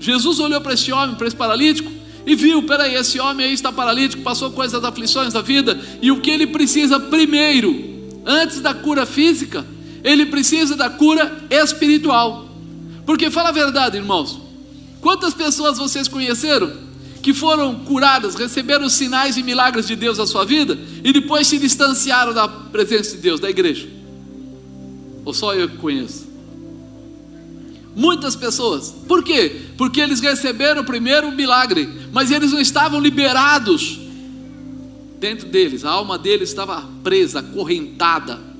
Jesus olhou para esse homem, para esse paralítico, e viu, peraí, esse homem aí está paralítico, passou coisas, aflições da vida, e o que ele precisa primeiro, antes da cura física, ele precisa da cura espiritual. Porque fala a verdade, irmãos, quantas pessoas vocês conheceram que foram curadas, receberam os sinais e milagres de Deus na sua vida e depois se distanciaram da presença de Deus, da igreja? Ou só eu que conheço? Muitas pessoas. Por quê? Porque eles receberam primeiro o milagre, mas eles não estavam liberados dentro deles, a alma deles estava presa, acorrentada.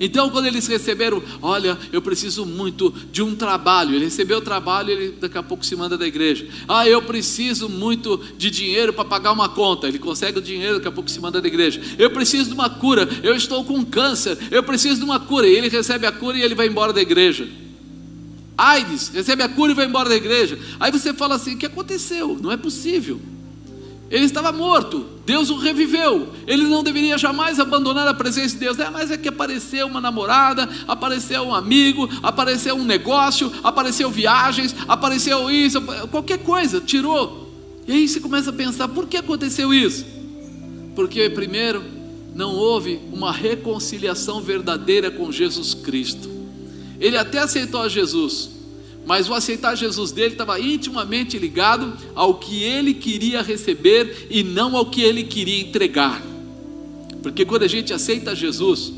Então quando eles receberam, olha, eu preciso muito de um trabalho, ele recebeu o trabalho, ele daqui a pouco se manda da igreja. Eu preciso muito de dinheiro para pagar uma conta, ele consegue o dinheiro, daqui a pouco se manda da igreja. Eu preciso de uma cura, eu estou com câncer, eu preciso de uma cura, e ele recebe a cura e ele vai embora da igreja. AIDS, recebe a cura e vai embora da igreja. Aí você fala assim, o que aconteceu? Não é possível. Ele estava morto, Deus o reviveu, ele não deveria jamais abandonar a presença de Deus. Mas é que apareceu uma namorada, apareceu um amigo, apareceu um negócio, apareceu viagens, apareceu isso, qualquer coisa, tirou. E aí você começa a pensar, por que aconteceu isso? Porque primeiro, não houve uma reconciliação verdadeira com Jesus Cristo. Ele até aceitou a Jesus, mas o aceitar Jesus dele estava intimamente ligado ao que ele queria receber e não ao que ele queria entregar. Porque quando a gente aceita Jesus,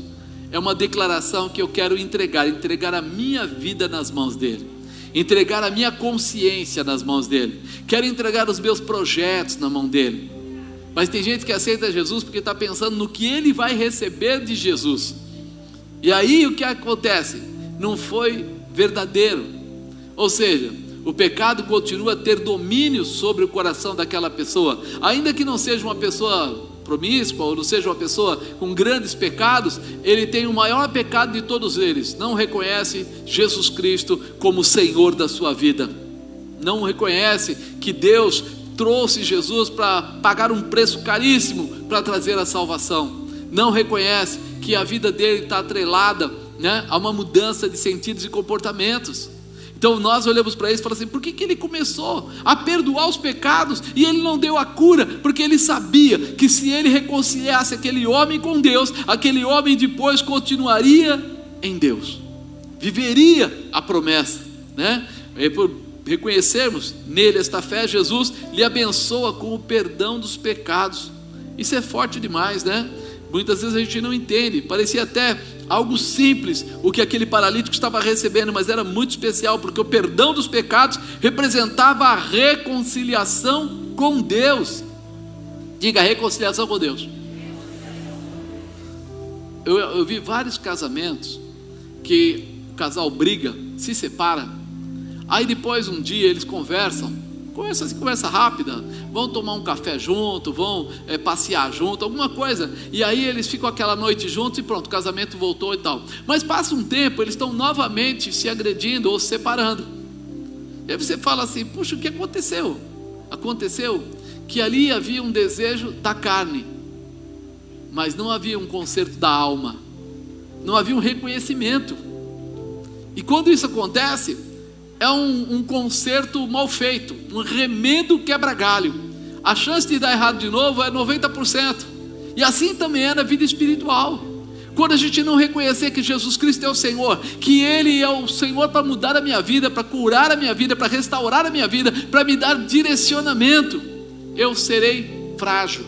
é uma declaração que eu quero entregar a minha vida nas mãos dele, entregar a minha consciência nas mãos dele, quero entregar os meus projetos na mão dele. Mas tem gente que aceita Jesus porque está pensando no que ele vai receber de Jesus, e aí o que acontece? Não foi verdadeiro. Ou seja, o pecado continua a ter domínio sobre o coração daquela pessoa, ainda que não seja uma pessoa promíscua, ou não seja uma pessoa com grandes pecados, ele tem o maior pecado de todos eles, não reconhece Jesus Cristo como Senhor da sua vida, não reconhece que Deus trouxe Jesus para pagar um preço caríssimo para trazer a salvação, não reconhece que a vida dele está atrelada, a uma mudança de sentidos e comportamentos. Então nós olhamos para isso e falamos assim: por que ele começou a perdoar os pecados e ele não deu a cura? Porque ele sabia que se ele reconciliasse aquele homem com Deus, aquele homem depois continuaria em Deus, viveria a promessa, né? E por reconhecermos nele esta fé, Jesus lhe abençoa com o perdão dos pecados. Isso é forte demais, né? Muitas vezes a gente não entende, parecia até algo simples o que aquele paralítico estava recebendo, mas era muito especial, porque o perdão dos pecados representava a reconciliação com Deus. Diga: reconciliação com Deus. Eu vi vários casamentos que o casal briga, se separa, aí depois um dia eles conversam assim, conversa rápida, vão tomar um café junto, vão passear junto, alguma coisa, e aí eles ficam aquela noite juntos e pronto, o casamento voltou e tal. Mas passa um tempo, eles estão novamente se agredindo ou se separando, e aí você fala assim: puxa, o que aconteceu? Aconteceu que ali havia um desejo da carne, mas não havia um conserto da alma, não havia um reconhecimento. E quando isso acontece, é um conserto mal feito, um remendo quebra-galho. A chance de dar errado de novo é 90%. E assim também é na vida espiritual. Quando a gente não reconhecer que Jesus Cristo é o Senhor, que Ele é o Senhor para mudar a minha vida, para curar a minha vida, para restaurar a minha vida, para me dar direcionamento, eu serei frágil.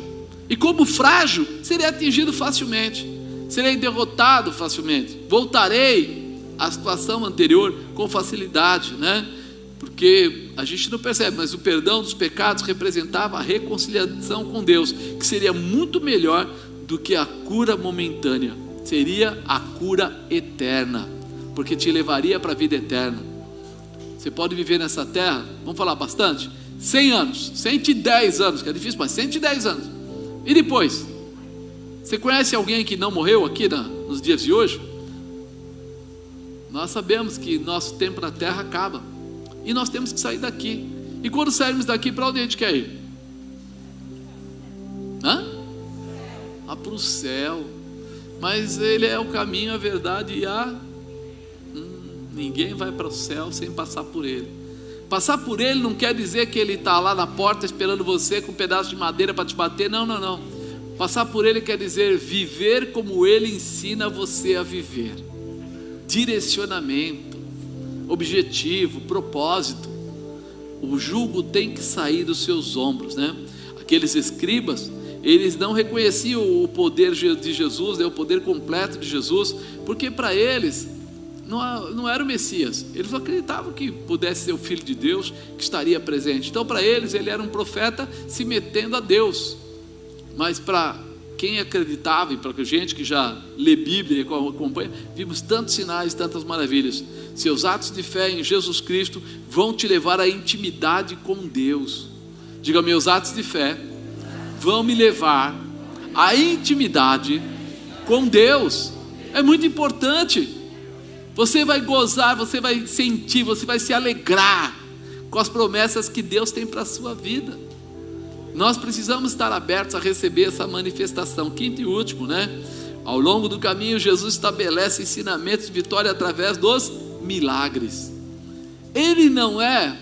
E como frágil, serei atingido facilmente, serei derrotado facilmente, voltarei a situação anterior com facilidade, né? Porque a gente não percebe, mas o perdão dos pecados representava a reconciliação com Deus, que seria muito melhor do que a cura momentânea, seria a cura eterna, porque te levaria para a vida eterna. Você pode viver nessa terra, vamos falar bastante, 100 anos, 110 anos, que é difícil, mas 110 anos, e depois? Você conhece alguém que não morreu aqui nos dias de hoje? Nós sabemos que nosso tempo na terra acaba, e nós temos que sair daqui. E quando sairmos daqui, para onde a gente quer ir? Para o céu. Mas Ele é o caminho, a verdade e a... ninguém vai para o céu sem passar por Ele. Passar por Ele não quer dizer que Ele está lá na porta esperando você com um pedaço de madeira para te bater. Não. Passar por Ele quer dizer viver como Ele ensina você a viver. Direcionamento, objetivo, propósito. O jugo tem que sair dos seus ombros, né? Aqueles escribas, eles não reconheciam o poder de Jesus, né? O poder completo de Jesus, porque para eles não era o Messias. Eles não acreditavam que pudesse ser o Filho de Deus que estaria presente. Então para eles ele era um profeta se metendo a Deus. Mas para quem acreditava, e para a gente que já lê Bíblia e acompanha, vimos tantos sinais, tantas maravilhas. Seus atos de fé em Jesus Cristo vão te levar à intimidade com Deus. Diga: meus atos de fé vão me levar à intimidade com Deus. É muito importante. Você vai gozar, você vai sentir, você vai se alegrar com as promessas que Deus tem para a sua vida. Nós precisamos estar abertos a receber essa manifestação. Quinto e último, né? Ao longo do caminho, Jesus estabelece ensinamentos de vitória através dos milagres. Ele não é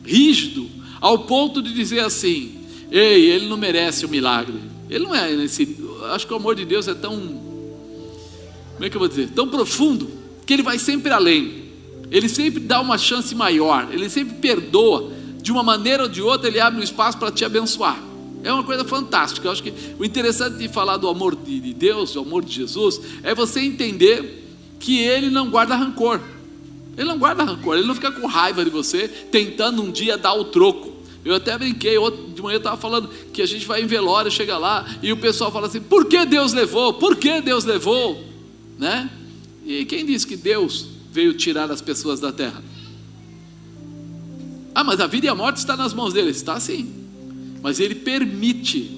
rígido ao ponto de dizer assim: ei, ele não merece o milagre. Ele não é acho que o amor de Deus é tão, como é que eu vou dizer? Tão profundo, que ele vai sempre além. Ele sempre dá uma chance maior. Ele sempre perdoa. De uma maneira ou de outra, Ele abre um espaço para te abençoar. É uma coisa fantástica. Eu acho que o interessante de falar do amor de Deus, do amor de Jesus, é você entender que Ele não guarda rancor. Ele não guarda rancor, Ele não fica com raiva de você, tentando um dia dar o troco. Eu até brinquei, de manhã eu estava falando que a gente vai em velório, chega lá, e o pessoal fala assim: por que Deus levou? Por que Deus levou? Né? E quem disse que Deus veio tirar as pessoas da terra? Mas a vida e a morte está nas mãos dele. Está sim, mas Ele permite.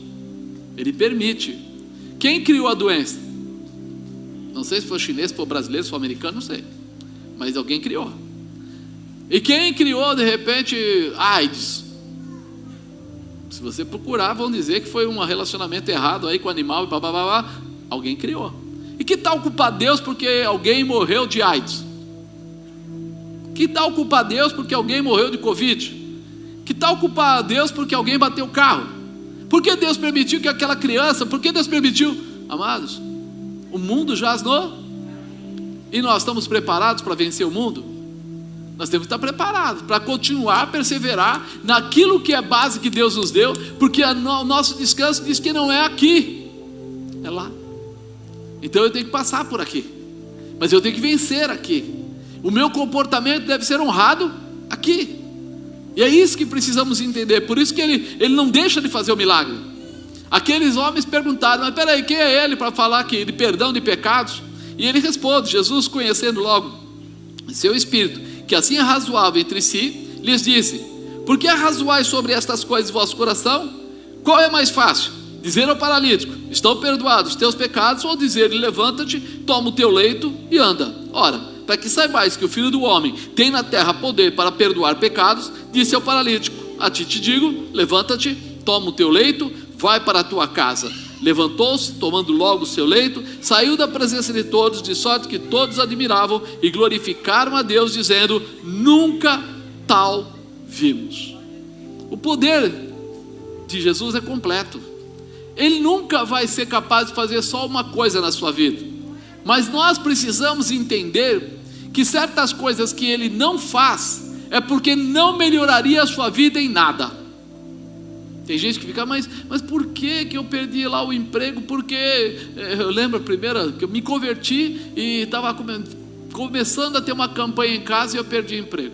Quem criou a doença? Não sei se foi chinês, se foi brasileiro, se foi americano, não sei, mas alguém criou. E quem criou de repente AIDS? Se você procurar, vão dizer que foi um relacionamento errado aí com o animal e blá. Alguém criou. E que tal culpar Deus porque alguém morreu de AIDS? Que tal culpar Deus porque alguém morreu de Covid? Que tal culpar Deus porque alguém bateu o carro? Por que Deus permitiu que aquela criança, por que Deus permitiu? Amados, o mundo jaz no... E nós estamos preparados para vencer o mundo? Nós temos que estar preparados para continuar a perseverar naquilo que é a base que Deus nos deu, porque o nosso descanso diz que não é aqui, é lá. Então eu tenho que passar por aqui, mas eu tenho que vencer aqui. O meu comportamento deve ser honrado aqui. E é isso que precisamos entender. Por isso que ele não deixa de fazer o milagre. Aqueles homens perguntaram: mas peraí, quem é ele para falar de perdão de pecados? E ele responde, Jesus, conhecendo logo seu espírito, que assim é razoável entre si, lhes disse: por que arrazoais sobre estas coisas em vosso coração? Qual é mais fácil? Dizer ao paralítico: estão perdoados os teus pecados, ou dizer-lhe: levanta-te, toma o teu leito e anda? Ora, para que saibais que o Filho do Homem tem na terra poder para perdoar pecados, disse ao paralítico: a ti te digo, levanta-te, toma o teu leito, vai para a tua casa. Levantou-se, tomando logo o seu leito, saiu da presença de todos, de sorte que todos admiravam e glorificaram a Deus, dizendo: nunca tal vimos. O poder de Jesus é completo. Ele nunca vai ser capaz de fazer só uma coisa na sua vida, mas nós precisamos entender que certas coisas que ele não faz é porque não melhoraria a sua vida em nada. Tem gente que fica: mas por que eu perdi lá o emprego? Porque eu lembro a primeira que eu me converti e estava começando a ter uma campanha em casa e eu perdi o emprego,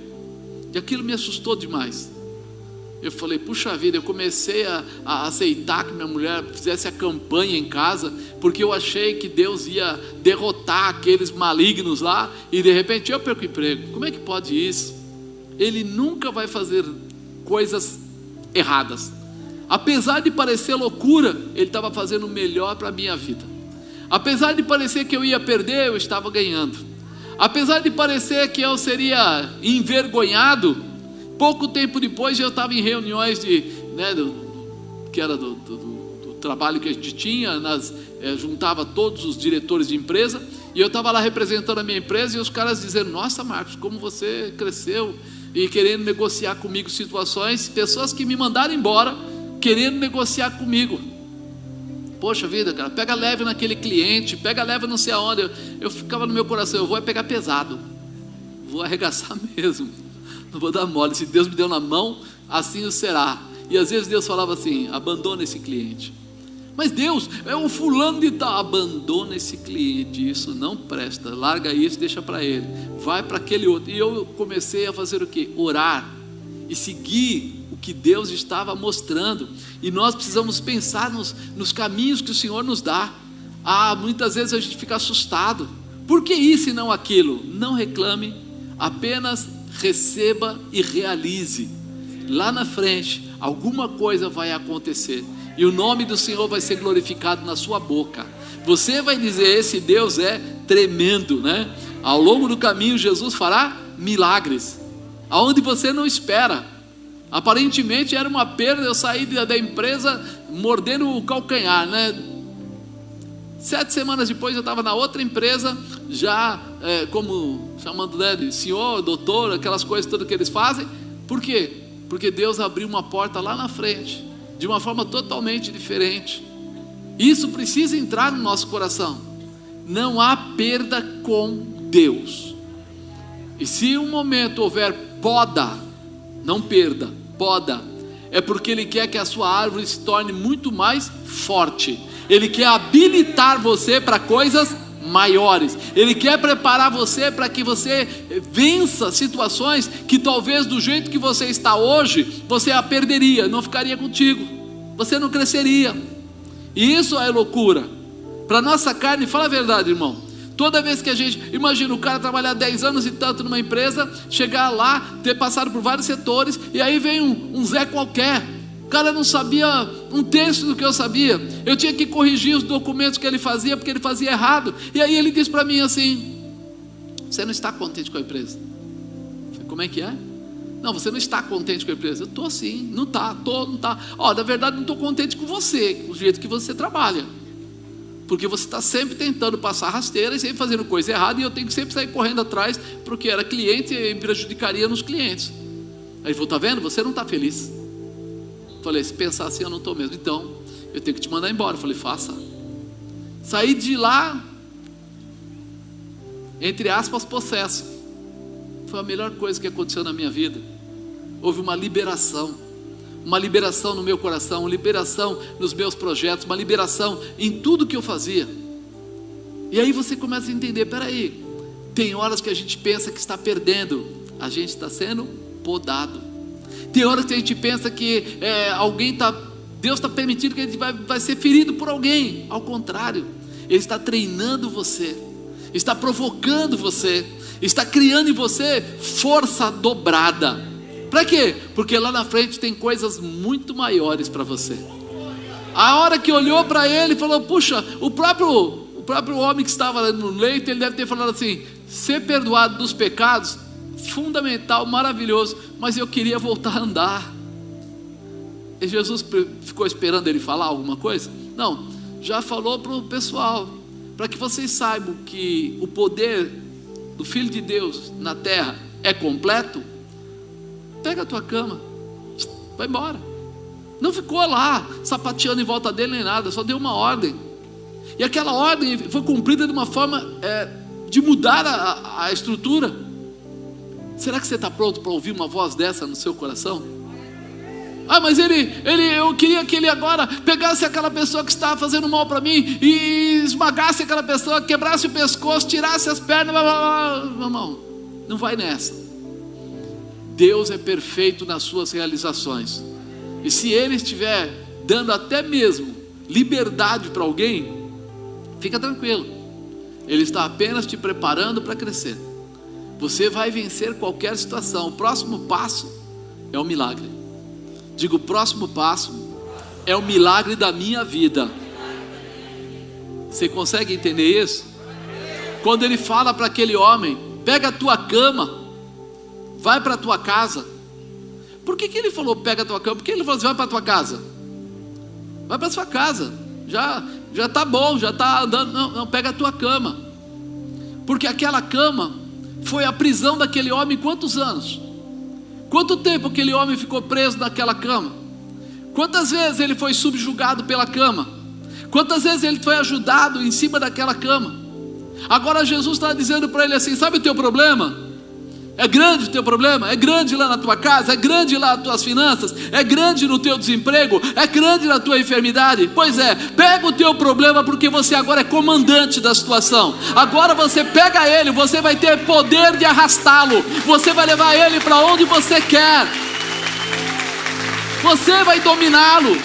e aquilo me assustou demais. Eu falei: puxa vida, eu comecei a aceitar que minha mulher fizesse a campanha em casa, porque eu achei que Deus ia derrotar aqueles malignos lá, e de repente eu perco o emprego. Como é que pode isso? Ele nunca vai fazer coisas erradas. Apesar de parecer loucura, ele estava fazendo o melhor para a minha vida. Apesar de parecer que eu ia perder, eu estava ganhando. Apesar de parecer que eu seria envergonhado, pouco tempo depois eu estava em reuniões que era do trabalho que a gente tinha, juntava todos os diretores de empresa, e eu estava lá representando a minha empresa, e os caras dizendo: nossa, Marcos, como você cresceu, e querendo negociar comigo situações, pessoas que me mandaram embora, querendo negociar comigo. Poxa vida, cara, pega leve naquele cliente, pega leve não sei aonde. Eu ficava no meu coração: eu vou pegar pesado, vou arregaçar mesmo, não vou dar mole. Se Deus me deu na mão, assim o será. E às vezes Deus falava assim: abandona esse cliente. Mas Deus, é o fulano de tal. Abandona esse cliente, isso não presta, larga isso, deixa para ele, vai para aquele outro. E eu comecei a fazer o quê? Orar e seguir o que Deus estava mostrando. E nós precisamos pensar nos caminhos que o Senhor nos dá. Muitas vezes a gente fica assustado: por que isso e não aquilo? Não reclame, apenas receba e realize. Lá na frente alguma coisa vai acontecer, e o nome do Senhor vai ser glorificado na sua boca. Você vai dizer: esse Deus é tremendo, né? Ao longo do caminho Jesus fará milagres aonde você não espera. Aparentemente era uma perda, eu saí da empresa mordendo o calcanhar, né? 7 semanas depois eu estava na outra empresa, já como chamando, né, de senhor, doutor, aquelas coisas todas que eles fazem. Por quê? Porque Deus abriu uma porta lá na frente, de uma forma totalmente diferente. Isso precisa entrar no nosso coração. Não há perda com Deus. E se um momento houver poda, não perda, poda, é porque Ele quer que a sua árvore se torne muito mais forte. Ele quer habilitar você para coisas maiores. Ele quer preparar você para que você vença situações que talvez do jeito que você está hoje, você a perderia, não ficaria contigo, você não cresceria. E isso é loucura. Para nossa carne, fala a verdade, irmão. Toda vez que a gente, imagina o cara trabalhar 10 anos e tanto numa empresa, chegar lá, ter passado por vários setores, e aí vem um Zé qualquer. O cara não sabia um terço do que eu sabia. Eu tinha que corrigir os documentos que ele fazia, porque ele fazia errado. E aí ele disse para mim assim: você não está contente com a empresa? Eu falei: como é que é? Não, você não está contente com a empresa. Eu estou sim. Não está, não está. Na verdade não estou contente com você, com o jeito que você trabalha. Porque você está sempre tentando passar rasteira e sempre fazendo coisa errada, e eu tenho que sempre sair correndo atrás, porque era cliente e prejudicaria nos clientes. Aí ele falou: está vendo? Você não está feliz. Eu falei: se pensar assim, eu não estou mesmo. Então, eu tenho que te mandar embora. Eu falei: faça. Saí de lá, entre aspas, possesso. Foi a melhor coisa que aconteceu na minha vida. Houve uma liberação no meu coração, uma liberação nos meus projetos, uma liberação em tudo que eu fazia. E aí você começa a entender: peraí, tem horas que a gente pensa que está perdendo, a gente está sendo podado. Tem horas que a gente pensa que Deus está permitindo que a gente vai ser ferido por alguém. Ao contrário, Ele está treinando você, está provocando você, está criando em você força dobrada. Para quê? Porque lá na frente tem coisas muito maiores para você. A hora que olhou para ele, falou: puxa, o próprio homem que estava no leito, ele deve ter falado assim: ser perdoado dos pecados, fundamental, maravilhoso, mas eu queria voltar a andar. E Jesus ficou esperando ele falar alguma coisa? Não, já falou para o pessoal, para que vocês saibam que o poder do Filho de Deus na terra é completo. Pega a tua cama, vai embora. Não ficou lá sapateando em volta dele nem nada, só deu uma ordem. E aquela ordem foi cumprida de uma forma de mudar a estrutura. Será que você está pronto para ouvir uma voz dessa no seu coração? Ah, mas eu queria que ele agora pegasse aquela pessoa que estava fazendo mal para mim e esmagasse aquela pessoa, quebrasse o pescoço, tirasse as pernas. Blá, blá, blá. Irmão, não vai nessa. Deus é perfeito nas suas realizações. E se Ele estiver dando até mesmo liberdade para alguém, fica tranquilo. Ele está apenas te preparando para crescer. Você vai vencer qualquer situação. O próximo passo é o milagre. Digo: o próximo passo é o milagre da minha vida. Você consegue entender isso? Quando Ele fala para aquele homem: pega a tua cama, vai para a tua casa. Por que Ele falou pega a tua cama? Por que Ele falou assim: vai para a tua casa? Vai para a sua casa. Já está bom, já está andando. Não, pega a tua cama. Porque aquela cama foi a prisão daquele homem quantos anos? Quanto tempo aquele homem ficou preso naquela cama? Quantas vezes ele foi subjugado pela cama? Quantas vezes ele foi ajudado em cima daquela cama? Agora Jesus está dizendo para ele assim: sabe o teu problema? É grande o teu problema? É grande lá na tua casa? É grande lá nas tuas finanças? É grande no teu desemprego? É grande na tua enfermidade? Pois é, pega o teu problema, porque você agora é comandante da situação. Agora você pega ele, você vai ter poder de arrastá-lo, você vai levar ele para onde você quer, você vai dominá-lo.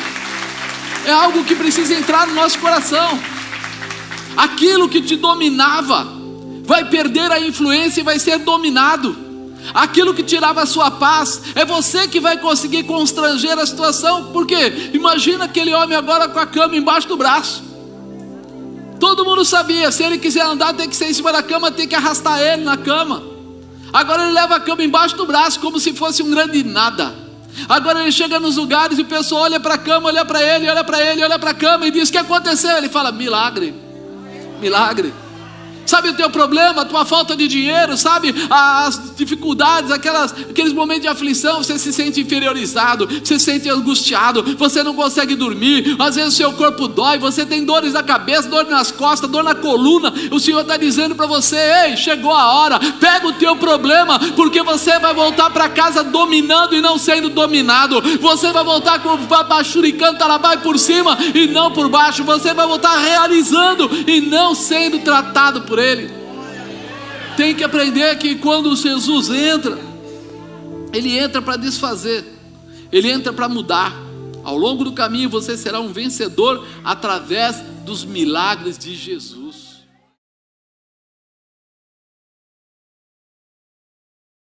É algo que precisa entrar no nosso coração. Aquilo que te dominava vai perder a influência e vai ser dominado. Aquilo que tirava a sua paz, é você que vai conseguir constranger a situação. Por quê? Imagina aquele homem agora com a cama embaixo do braço. Todo mundo sabia, se ele quiser andar tem que ser em cima da cama, tem que arrastar ele na cama. Agora ele leva a cama embaixo do braço, como se fosse um grande nada. Agora ele chega nos lugares e o pessoal olha para a cama, olha para ele, olha para ele, olha para a cama e diz: o que aconteceu? Ele fala: milagre, milagre. Sabe o teu problema, a tua falta de dinheiro, sabe as dificuldades, aqueles momentos de aflição, você se sente inferiorizado, você se sente angustiado, você não consegue dormir, às vezes o seu corpo dói, você tem dores na cabeça, dor nas costas, dor na coluna. O Senhor está dizendo para você: ei, chegou a hora, pega o teu problema, porque você vai voltar para casa dominando e não sendo dominado. Você vai voltar com o bachuricando talabai por cima e não por baixo. Você vai voltar realizando e não sendo tratado por Ele. Tem que aprender que quando Jesus entra, Ele entra para desfazer, Ele entra para mudar. Ao longo do caminho você será um vencedor através dos milagres de Jesus.